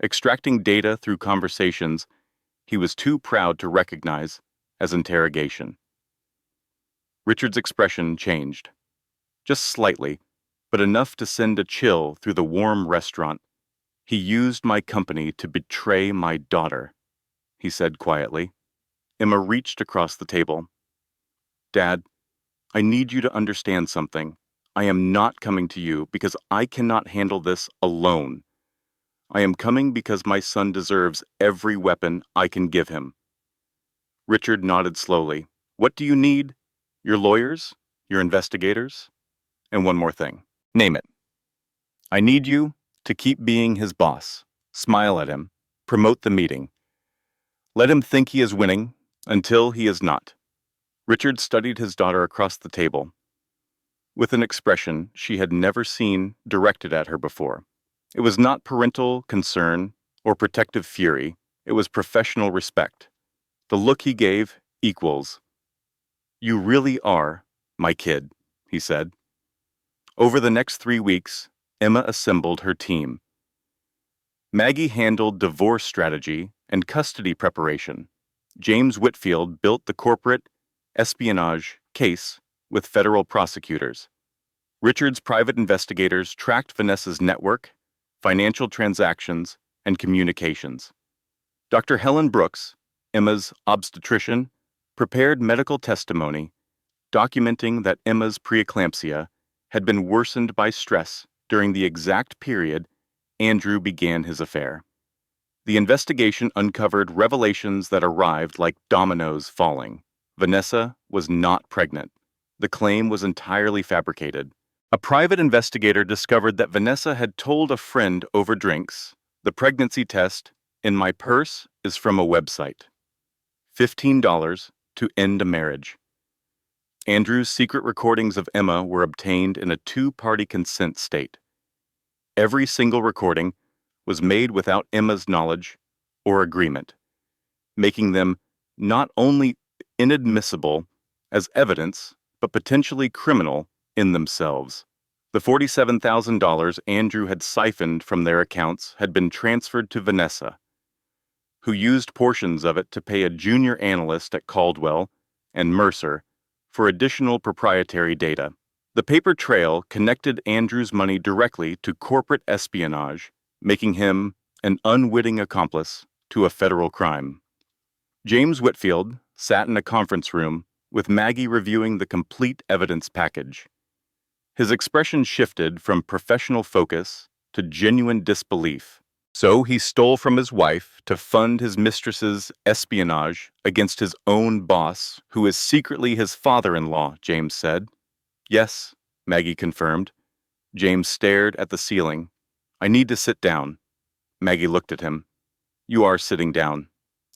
extracting data through conversations he was too proud to recognize as interrogation. Richard's expression changed. Just slightly, but enough to send a chill through the warm restaurant. "He used my company to betray my daughter," he said quietly. Emma reached across the table. "Dad, I need you to understand something. I am not coming to you because I cannot handle this alone. I am coming because my son deserves every weapon I can give him." Richard nodded slowly. "What do you need? Your lawyers? Your investigators? And one more thing. Name it. I need you to keep being his boss. Smile at him. Promote the meeting. Let him think he is winning until he is not." Richard studied his daughter across the table, with an expression she had never seen directed at her before. It was not parental concern or protective fury. It was professional respect. The look he gave equals. "You really are my kid," he said. Over the next 3 weeks, Emma assembled her team. Maggie handled divorce strategy and custody preparation. James Whitfield built the corporate espionage case with federal prosecutors. Richard's private investigators tracked Vanessa's network, financial transactions, and communications. Dr. Helen Brooks, Emma's obstetrician, prepared medical testimony documenting that Emma's preeclampsia had been worsened by stress during the exact period Andrew began his affair. The investigation uncovered revelations that arrived like dominoes falling. Vanessa was not pregnant. The claim was entirely fabricated. A private investigator discovered that Vanessa had told a friend over drinks, "The pregnancy test in my purse is from a website." $15 to end a marriage. Andrew's secret recordings of Emma were obtained in a two-party consent state. Every single recording was made without Emma's knowledge or agreement, making them not only inadmissible as evidence, but potentially criminal in themselves. The $47,000 Andrew had siphoned from their accounts had been transferred to Vanessa, who used portions of it to pay a junior analyst at Caldwell and Mercer for additional proprietary data. The paper trail connected Andrew's money directly to corporate espionage, making him an unwitting accomplice to a federal crime. James Whitfield sat in a conference room with Maggie reviewing the complete evidence package. His expression shifted from professional focus to genuine disbelief. So he stole from his wife to fund his mistress's espionage against his own boss, who is secretly his father-in-law, James said. Yes, Maggie confirmed. James stared at the ceiling. I need to sit down. Maggie looked at him. You are sitting down.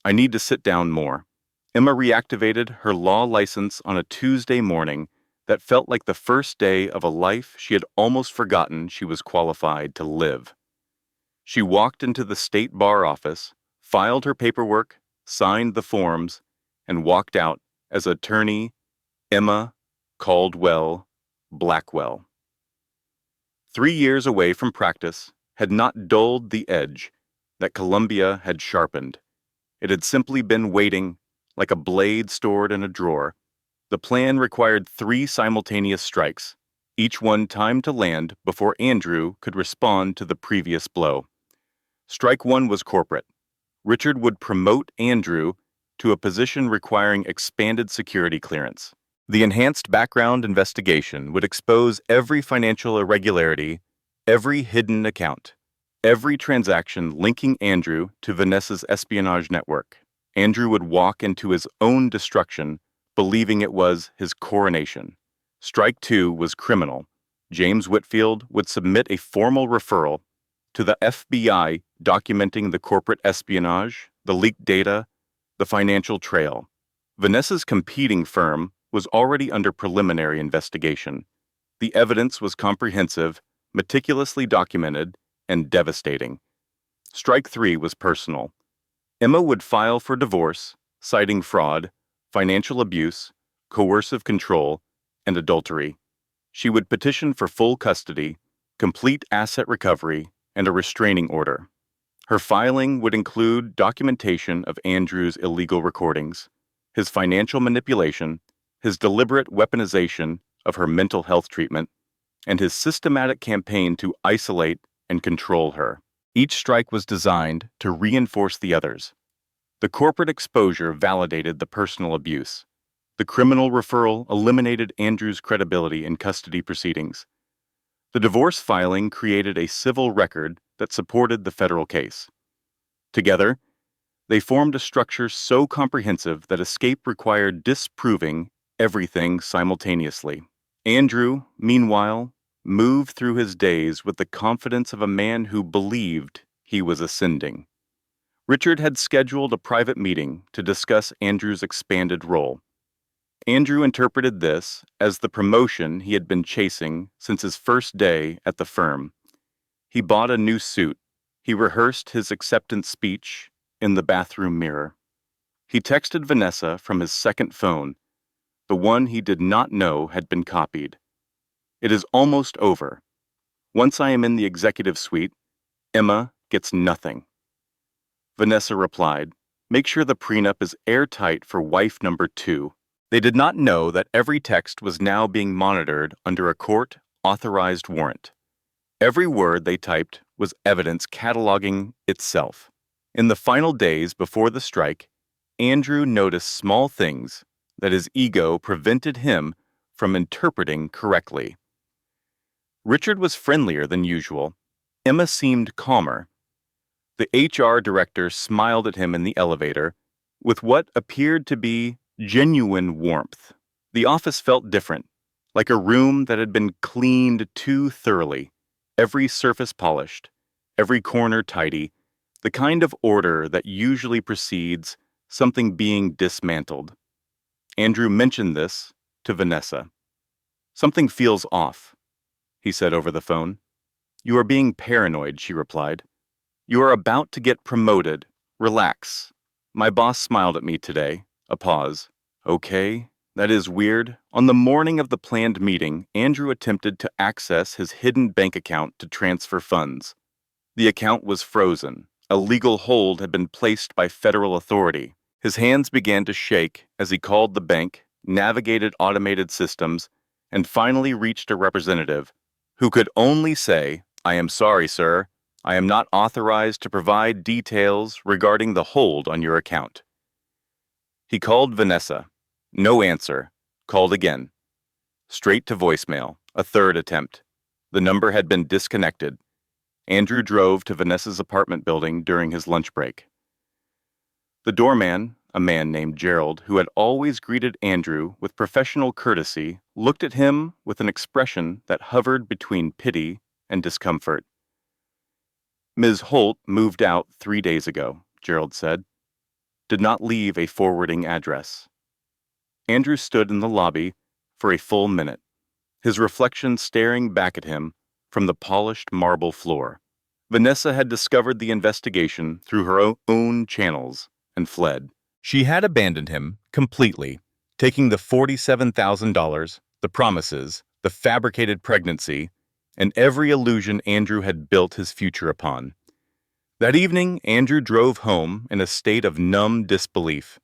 I need to sit down more. Emma reactivated her law license on a Tuesday morning that felt like the first day of a life she had almost forgotten she was qualified to live. She walked into the state bar office, filed her paperwork, signed the forms, and walked out as attorney Emma Caldwell Blackwell. 3 years away from practice had not dulled the edge that Columbia had sharpened. It had simply been waiting, like a blade stored in a drawer. The plan required 3 simultaneous strikes, each one timed to land before Andrew could respond to the previous blow. Strike 1 was corporate. Richard would promote Andrew to a position requiring expanded security clearance. The enhanced background investigation would expose every financial irregularity, every hidden account, every transaction linking Andrew to Vanessa's espionage network. Andrew would walk into his own destruction, believing it was his coronation. Strike 2 was criminal. James Whitfield would submit a formal referral to the FBI documenting the corporate espionage, the leaked data, the financial trail. Vanessa's competing firm was already under preliminary investigation. The evidence was comprehensive, meticulously documented, and devastating. Strike 3 was personal. Emma would file for divorce, citing fraud, financial abuse, coercive control, and adultery. She would petition for full custody, complete asset recovery, and a restraining order. Her filing would include documentation of Andrew's illegal recordings, his financial manipulation, his deliberate weaponization of her mental health treatment, and his systematic campaign to isolate and control her. Each strike was designed to reinforce the others. The corporate exposure validated the personal abuse. The criminal referral eliminated Andrew's credibility in custody proceedings. The divorce filing created a civil record that supported the federal case. Together, they formed a structure so comprehensive that escape required disproving everything simultaneously. Andrew, meanwhile, moved through his days with the confidence of a man who believed he was ascending. Richard had scheduled a private meeting to discuss Andrew's expanded role. Andrew interpreted this as the promotion he had been chasing since his first day at the firm. He bought a new suit. He rehearsed his acceptance speech in the bathroom mirror. He texted Vanessa from his second phone, the one he did not know had been copied. It is almost over. Once I am in the executive suite, Emma gets nothing. Vanessa replied, make sure the prenup is airtight for wife number 2. They did not know that every text was now being monitored under a court-authorized warrant. Every word they typed was evidence cataloging itself. In the final days before the strike, Andrew noticed small things that his ego prevented him from interpreting correctly. Richard was friendlier than usual. Emma seemed calmer. The HR director smiled at him in the elevator with what appeared to be genuine warmth. The office felt different, like a room that had been cleaned too thoroughly, every surface polished, every corner tidy, the kind of order that usually precedes something being dismantled. Andrew mentioned this to Vanessa. "Something feels off," he said over the phone. "You are being paranoid," she replied. "You are about to get promoted. Relax. My boss smiled at me today." A pause. "Okay, that is weird." On the morning of the planned meeting, Andrew attempted to access his hidden bank account to transfer funds. The account was frozen. A legal hold had been placed by federal authority. His hands began to shake as he called the bank, navigated automated systems, and finally reached a representative who could only say, "I am sorry, sir. I am not authorized to provide details regarding the hold on your account." He called Vanessa. No answer. Called again. Straight to voicemail. A third attempt. The number had been disconnected. Andrew drove to Vanessa's apartment building during his lunch break. The doorman, a man named Gerald, who had always greeted Andrew with professional courtesy, looked at him with an expression that hovered between pity and discomfort. "Ms. Holt moved out 3 days ago," Gerald said. "Did not leave a forwarding address." Andrew stood in the lobby for a full minute, his reflection staring back at him from the polished marble floor. Vanessa had discovered the investigation through her own channels and fled. She had abandoned him completely, taking the $47,000, the promises, the fabricated pregnancy, and every illusion Andrew had built his future upon. That evening, Andrew drove home in a state of numb disbelief.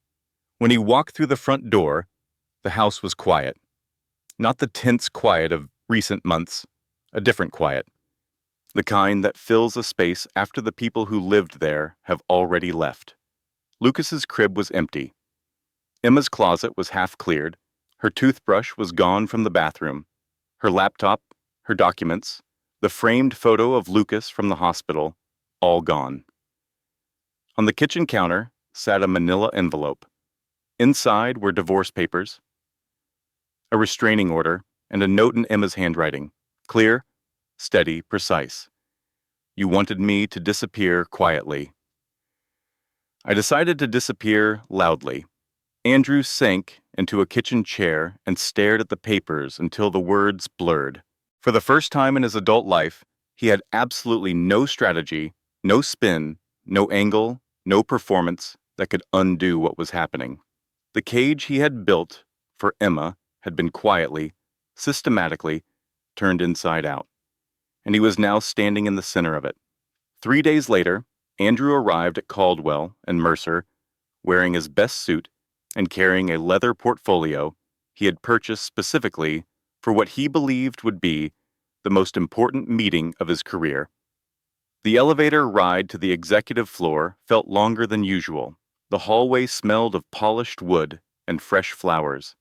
When he walked through the front door, the house was quiet. Not the tense quiet of recent months, a different quiet. The kind that fills a space after the people who lived there have already left. Lucas's crib was empty. Emma's closet was half cleared. Her toothbrush was gone from the bathroom. Her laptop, her documents, the framed photo of Lucas from the hospital, all gone. On the kitchen counter sat a manila envelope. Inside were divorce papers, a restraining order, and a note in Emma's handwriting. Clear, steady, precise. "You wanted me to disappear quietly." I decided to disappear loudly. Andrew sank into a kitchen chair and stared at the papers until the words blurred. For the first time in his adult life, he had absolutely no strategy, no spin, no angle, no performance that could undo what was happening. The cage he had built for Emma had been quietly, systematically turned inside out, and he was now standing in the center of it. 3 days later, Andrew arrived at Caldwell and Mercer, wearing his best suit and carrying a leather portfolio he had purchased specifically for what he believed would be the most important meeting of his career. The elevator ride to the executive floor felt longer than usual. The hallway smelled of polished wood and fresh flowers.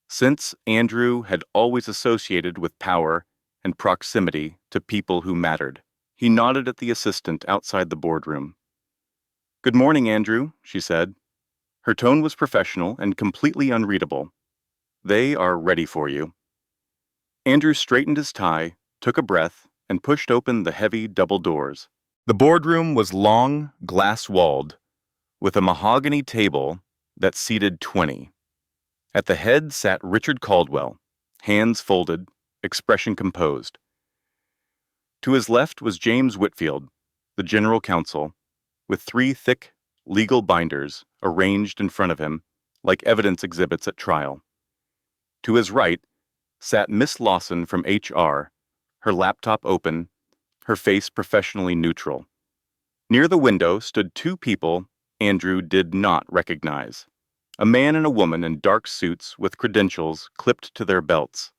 Since Andrew had always associated with power and proximity to people who mattered, he nodded at the assistant outside the boardroom. "Good morning, Andrew," she said. Her tone was professional and completely unreadable. "They are ready for you." Andrew straightened his tie, took a breath, and pushed open the heavy double doors. The boardroom was long, glass-walled, with a mahogany table that seated 20. At the head sat Richard Caldwell, hands folded, expression composed. To his left was James Whitfield, the general counsel, with 3 thick, legal binders arranged in front of him, like evidence exhibits at trial. To his right sat Miss Lawson from HR, her laptop open, her face professionally neutral. Near the window stood 2 people Andrew did not recognize. A man and a woman in dark suits with credentials clipped to their belts.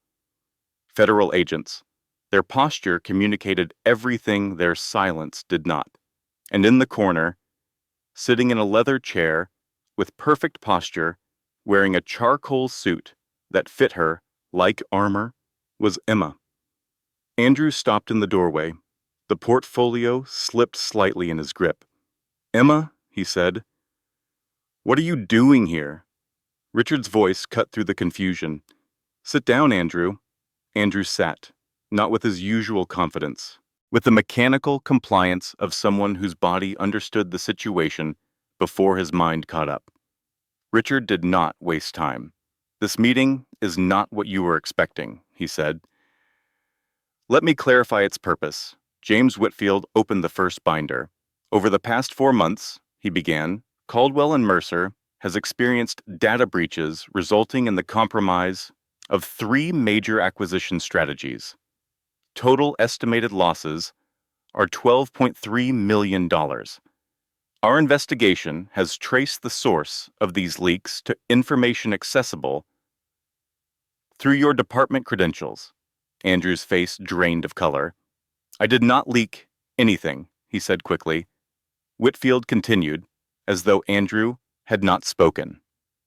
Federal agents. Their posture communicated everything their silence did not. And in the corner, sitting in a leather chair, with perfect posture, wearing a charcoal suit that fit her like armor, was Emma. Andrew stopped in the doorway. The portfolio slipped slightly in his grip. "Emma," he said, "what are you doing here?" Richard's voice cut through the confusion. "Sit down, Andrew." Andrew sat, not with his usual confidence, with the mechanical compliance of someone whose body understood the situation before his mind caught up. Richard did not waste time. "This meeting is not what you were expecting," he said. "Let me clarify its purpose." James Whitfield opened the first binder. "Over the past 4 months," he began, "Caldwell and Mercer has experienced data breaches resulting in the compromise of 3 major acquisition strategies. Total estimated losses are $12.3 million. Our investigation has traced the source of these leaks to information accessible through your department credentials." Andrew's face drained of color. "I did not leak anything," he said quickly. Whitfield continued, as though Andrew had not spoken.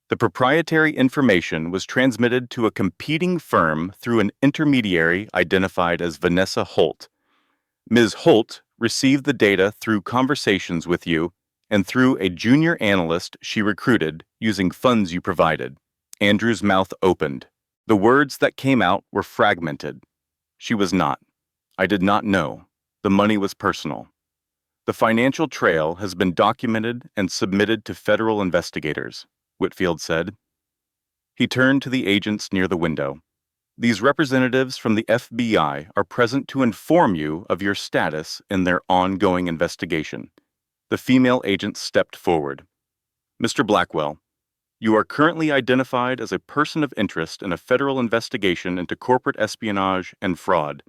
"The proprietary information was transmitted to a competing firm through an intermediary identified as Vanessa Holt. Ms. Holt received the data through conversations with you and through a junior analyst she recruited using funds you provided." Andrew's mouth opened. The words that came out were fragmented. "She was not. I did not know. The money was personal. The financial trail has been documented and submitted to federal investigators," Whitfield said. He turned to the agents near the window. "These representatives from the FBI are present to inform you of your status in their ongoing investigation." The female agent stepped forward. "Mr. Blackwell, you are currently identified as a person of interest in a federal investigation into corporate espionage and fraud.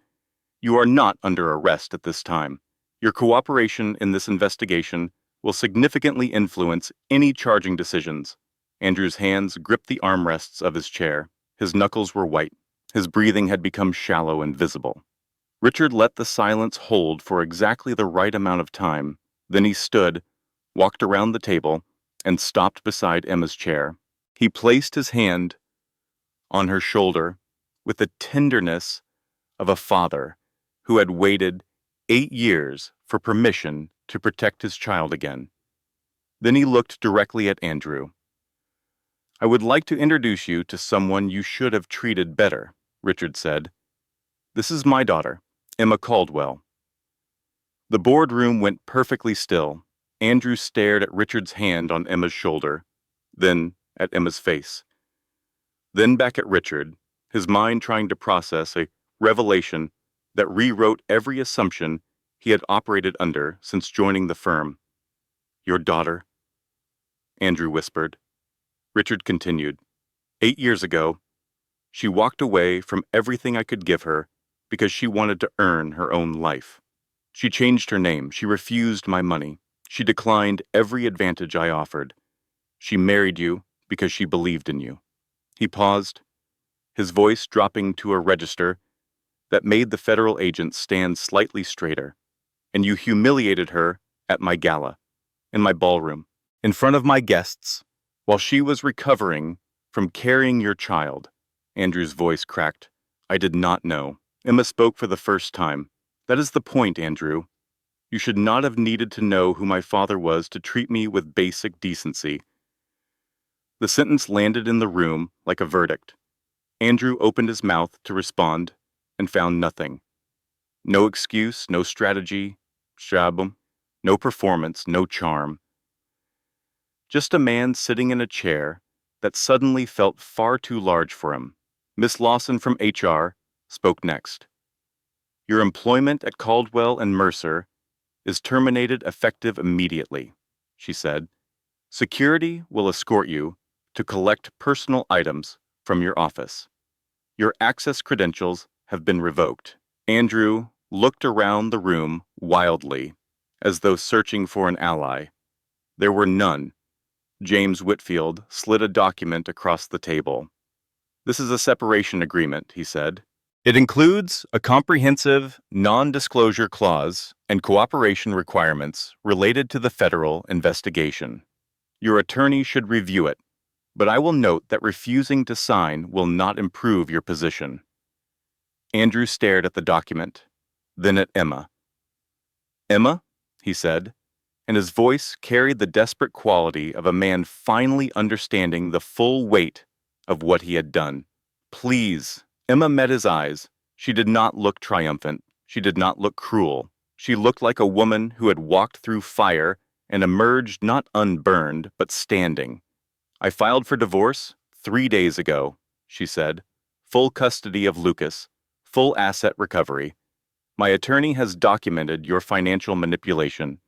You are not under arrest at this time. Your cooperation in this investigation will significantly influence any charging decisions." Andrew's hands gripped the armrests of his chair. His knuckles were white. His breathing had become shallow and visible. Richard let the silence hold for exactly the right amount of time. Then he stood, walked around the table, and stopped beside Emma's chair. He placed his hand on her shoulder with the tenderness of a father who had waited 8 years for permission to protect his child again. Then he looked directly at Andrew. "I would like to introduce you to someone you should have treated better," Richard said. "This is my daughter, Emma Caldwell." The boardroom went perfectly still. Andrew stared at Richard's hand on Emma's shoulder, then at Emma's face, then back at Richard, his mind trying to process a revelation that rewrote every assumption he had operated under since joining the firm. "Your daughter," Andrew whispered. Richard continued. "8 years ago, she walked away from everything I could give her because she wanted to earn her own life. She changed her name. She refused my money. She declined every advantage I offered. She married you because she believed in you." He paused, his voice dropping to a register that made the federal agent stand slightly straighter. "And you humiliated her at my gala, in my ballroom, in front of my guests, while she was recovering from carrying your child." Andrew's voice cracked. "I did not know." Emma spoke for the first time. "That is the point, Andrew. You should not have needed to know who my father was to treat me with basic decency." The sentence landed in the room like a verdict. Andrew opened his mouth to respond and found nothing. No excuse, no strategy, shabum, no performance, no charm. Just a man sitting in a chair that suddenly felt far too large for him. Miss Lawson from HR spoke next. "Your employment at Caldwell and Mercer is terminated effective immediately," she said. "Security will escort you to collect personal items from your office. Your access credentials have been revoked." Andrew looked around the room wildly, as though searching for an ally. There were none. James Whitfield slid a document across the table. "This is a separation agreement," he said. "It includes a comprehensive non-disclosure clause and cooperation requirements related to the federal investigation. Your attorney should review it, but I will note that refusing to sign will not improve your position." Andrew stared at the document, then at Emma. "Emma," he said, and his voice carried the desperate quality of a man finally understanding the full weight of what he had done. "Please." Emma met his eyes. She did not look triumphant. She did not look cruel. She looked like a woman who had walked through fire and emerged not unburned, but standing. "I filed for divorce 3 days ago," she said. "Full custody of Lucas, full asset recovery. My attorney has documented your financial manipulation,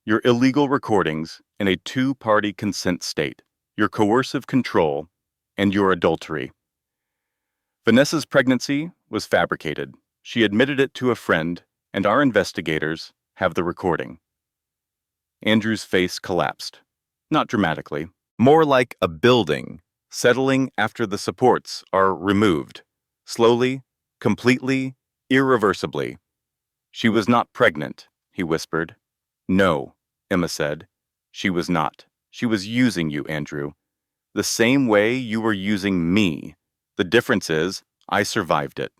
your illegal recordings in a two-party consent state, your coercive control, and your adultery." Vanessa's pregnancy was fabricated. She admitted it to a friend, and our investigators have the recording. Andrew's face collapsed. Not dramatically. More like a building, settling after the supports are removed. Slowly, completely, irreversibly. "She was not pregnant," he whispered. "No," Emma said. "She was not. She was using you, Andrew. The same way you were using me. The difference is, I survived it."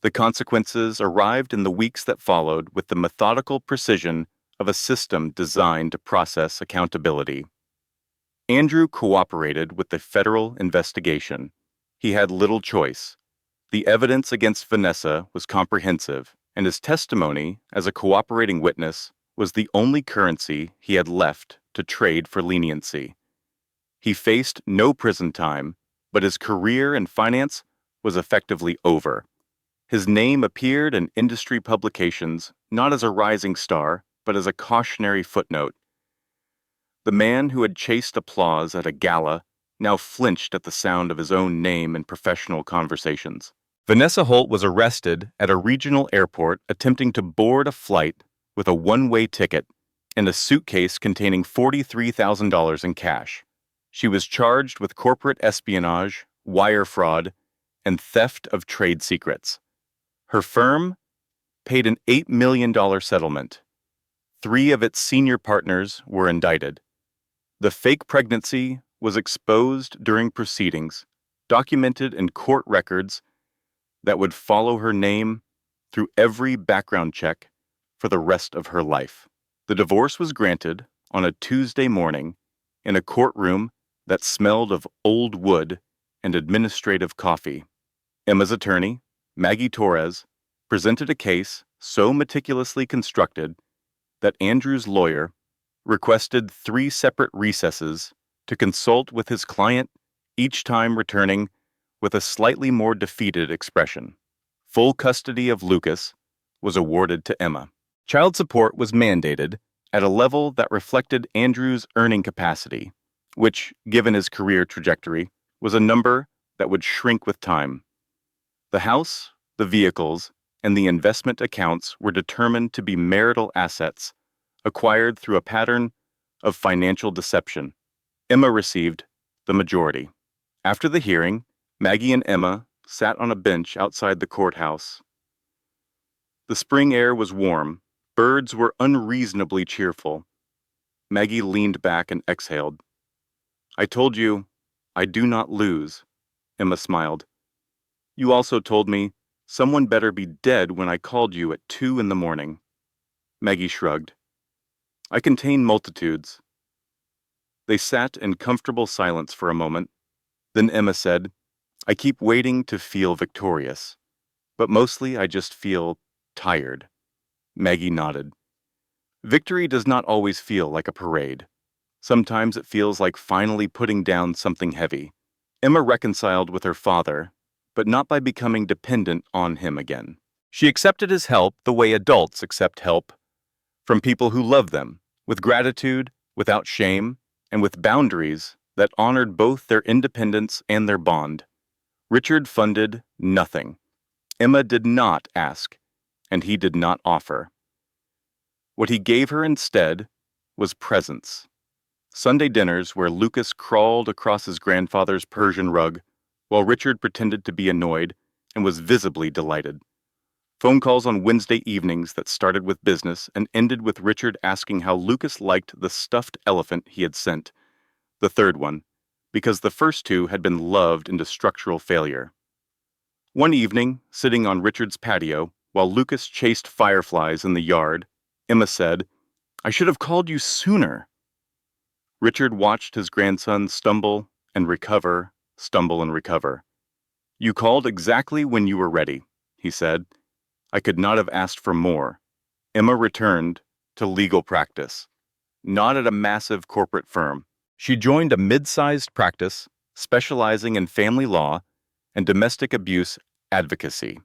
The consequences arrived in the weeks that followed with the methodical precision of a system designed to process accountability. Andrew cooperated with the federal investigation. He had little choice. The evidence against Vanessa was comprehensive, and his testimony as a cooperating witness was the only currency he had left to trade for leniency. He faced no prison time, but his career in finance was effectively over. His name appeared in industry publications not as a rising star, but as a cautionary footnote. The man who had chased applause at a gala now flinched at the sound of his own name in professional conversations. Vanessa Holt was arrested at a regional airport attempting to board a flight with a one-way ticket and a suitcase containing $43,000 in cash. She was charged with corporate espionage, wire fraud, and theft of trade secrets. Her firm paid an $8 million settlement. 3 of its senior partners were indicted. The fake pregnancy was exposed during proceedings, documented in court records that would follow her name through every background check for the rest of her life. The divorce was granted on a Tuesday morning in a courtroom that smelled of old wood and administrative coffee. Emma's attorney, Maggie Torres, presented a case so meticulously constructed that Andrew's lawyer requested 3 separate recesses to consult with his client, each time returning with a slightly more defeated expression. Full custody of Lucas was awarded to Emma. Child support was mandated at a level that reflected Andrew's earning capacity, which, given his career trajectory, was a number that would shrink with time. The house, the vehicles, and the investment accounts were determined to be marital assets acquired through a pattern of financial deception. Emma received the majority. After the hearing, Maggie and Emma sat on a bench outside the courthouse. The spring air was warm. Birds were unreasonably cheerful. Maggie leaned back and exhaled. "I told you, I do not lose," Emma smiled. "You also told me someone better be dead when I called you at 2 in the morning." Maggie shrugged. "I contain multitudes." They sat in comfortable silence for a moment. Then Emma said, "I keep waiting to feel victorious, but mostly I just feel tired." Maggie nodded. "Victory does not always feel like a parade. Sometimes it feels like finally putting down something heavy." Emma reconciled with her father, but not by becoming dependent on him again. She accepted his help the way adults accept help from people who love them, with gratitude, without shame, and with boundaries that honored both their independence and their bond. Richard funded nothing. Emma did not ask, and he did not offer. What he gave her instead was presence. Sunday dinners where Lucas crawled across his grandfather's Persian rug, while Richard pretended to be annoyed and was visibly delighted. Phone calls on Wednesday evenings that started with business and ended with Richard asking how Lucas liked the stuffed elephant he had sent, the third one, because the first 2 had been loved into structural failure. One evening, sitting on Richard's patio, while Lucas chased fireflies in the yard, Emma said, "I should have called you sooner." Richard watched his grandson stumble and recover, stumble and recover. "You called exactly when you were ready," he said. "I could not have asked for more." Emma returned to legal practice. not at a massive corporate firm. She joined a mid-sized practice specializing in family law and domestic abuse advocacy.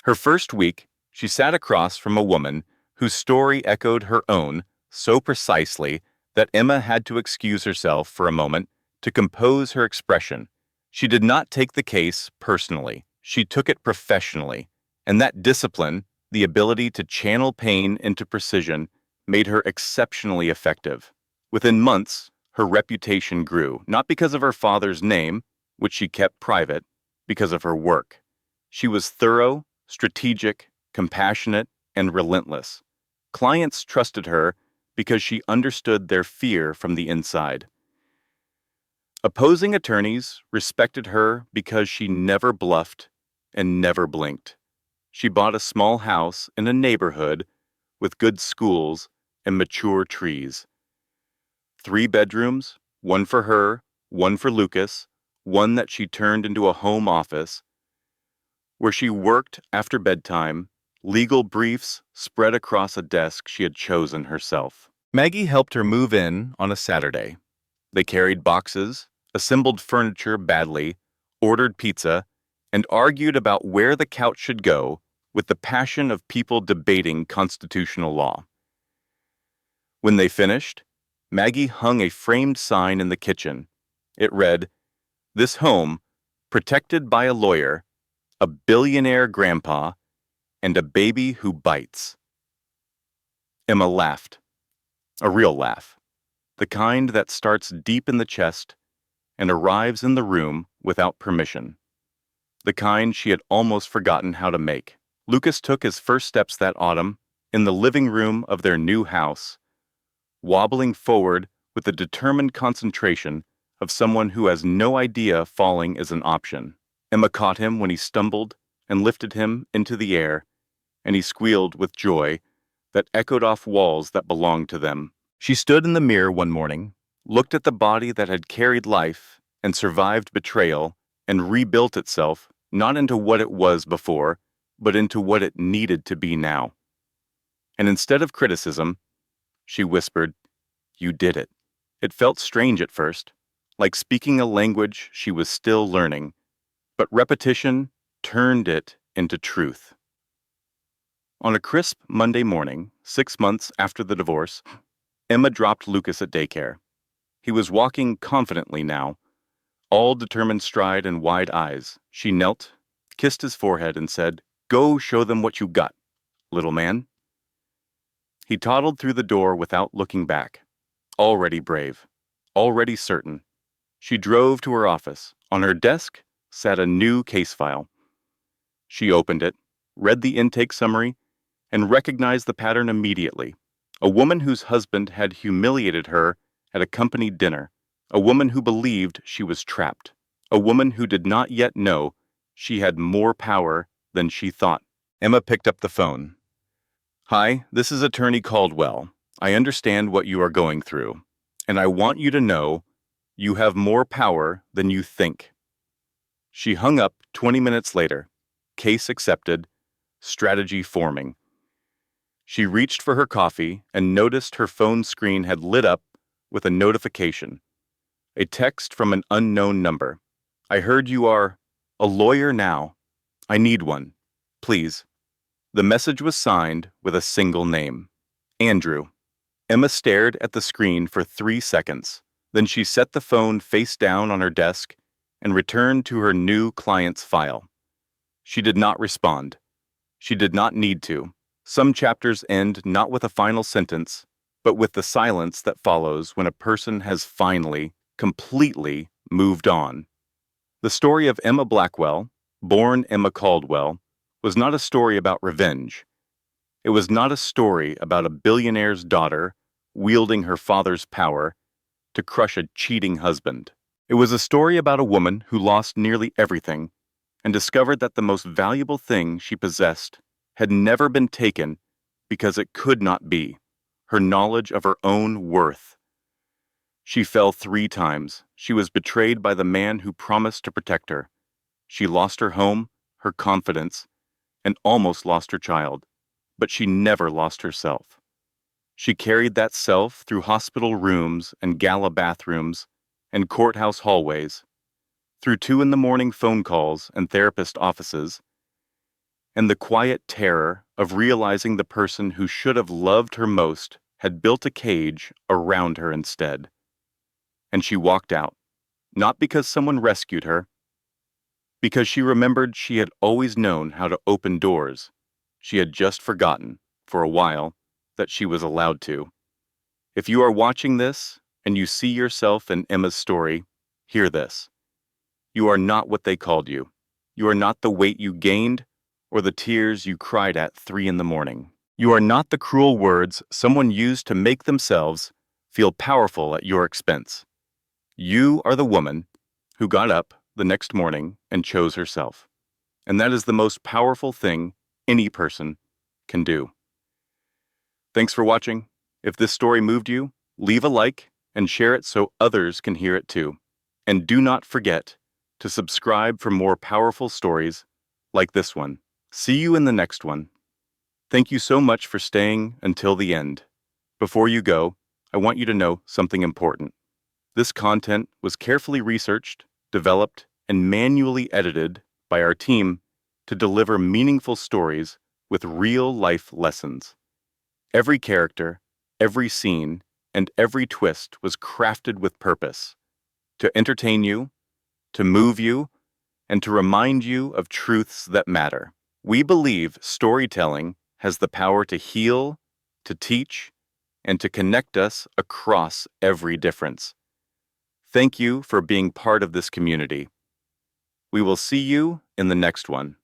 Her first week, she sat across from a woman whose story echoed her own so precisely that Emma had to excuse herself for a moment to compose her expression. She did not take the case personally. She took it professionally, and that discipline, the ability to channel pain into precision, made her exceptionally effective. Within months, her reputation grew, not because of her father's name, which she kept private, because of her work. She was thorough, strategic, compassionate, and relentless. Clients trusted her because she understood their fear from the inside. Opposing attorneys respected her because she never bluffed and never blinked. She bought a small house in a neighborhood with good schools and mature trees. 3 bedrooms, one for her, one for Lucas, one that she turned into a home office, where she worked after bedtime, legal briefs spread across a desk she had chosen herself. Maggie helped her move in on a Saturday. They carried boxes, assembled furniture badly, ordered pizza, and argued about where the couch should go with the passion of people debating constitutional law. When they finished, Maggie hung a framed sign in the kitchen. It read, "This home, protected by a lawyer, a billionaire grandpa, and a baby who bites." Emma laughed. A real laugh. The kind that starts deep in the chest and arrives in the room without permission. The kind she had almost forgotten how to make. Lucas took his first steps that autumn in the living room of their new house, wobbling forward with the determined concentration of someone who has no idea falling is an option. Emma caught him when he stumbled and lifted him into the air, and he squealed with joy that echoed off walls that belonged to them. She stood in the mirror one morning, looked at the body that had carried life and survived betrayal and rebuilt itself not into what it was before, but into what it needed to be now. And instead of criticism, she whispered, "You did it." It felt strange at first, like speaking a language she was still learning, but repetition turned it into truth. On a crisp Monday morning, 6 months after the divorce, Emma dropped Lucas at daycare. He was walking confidently now, all determined stride and wide eyes. She knelt, kissed his forehead, and said, "Go show them what you got, little man." He toddled through the door without looking back, already brave, already certain. She drove to her office. On her desk sat a new case file. She opened it, read the intake summary, and recognized the pattern immediately. A woman whose husband had humiliated her at a company dinner. A woman who believed she was trapped. A woman who did not yet know she had more power than she thought. Emma picked up the phone. "Hi, this is Attorney Caldwell. I understand what you are going through, and I want you to know you have more power than you think." She hung up 20 minutes later. Case accepted, strategy forming. She reached for her coffee and noticed her phone screen had lit up with a notification. A text from an unknown number. "I heard you are a lawyer now. I need one. Please." The message was signed with a single name. Andrew. Emma stared at the screen for 3 seconds. Then she set the phone face down on her desk and returned to her new client's file. She did not respond. She did not need to. Some chapters end not with a final sentence, but with the silence that follows when a person has finally, completely moved on. The story of Emma Blackwell, born Emma Caldwell, was not a story about revenge. It was not a story about a billionaire's daughter wielding her father's power to crush a cheating husband. It was a story about a woman who lost nearly everything and discovered that the most valuable thing she possessed had never been taken because it could not be, her knowledge of her own worth. She fell 3 times. She was betrayed by the man who promised to protect her. She lost her home, her confidence, and almost lost her child. But she never lost herself. She carried that self through hospital rooms and gala bathrooms and courthouse hallways, through 2 in the morning phone calls and therapist offices, and the quiet terror of realizing the person who should have loved her most had built a cage around her instead. And she walked out, not because someone rescued her, because she remembered she had always known how to open doors. She had just forgotten, for a while, that she was allowed to. If you are watching this and you see yourself in Emma's story, hear this. You are not what they called you. You are not the weight you gained or the tears you cried at 3 in the morning. You are not the cruel words someone used to make themselves feel powerful at your expense. You are the woman who got up the next morning and chose herself. And that is the most powerful thing any person can do. Thanks for watching. If this story moved you, leave a like and share it so others can hear it too. And do not forget to subscribe for more powerful stories like this one. See you in the next one. Thank you so much for staying until the end. Before you go, I want you to know something important. This content was carefully researched, developed, and manually edited by our team to deliver meaningful stories with real-life lessons. Every character, every scene, and every twist was crafted with purpose to entertain you, to move you, and to remind you of truths that matter. We believe storytelling has the power to heal, to teach, and to connect us across every difference. Thank you for being part of this community. We will see you in the next one.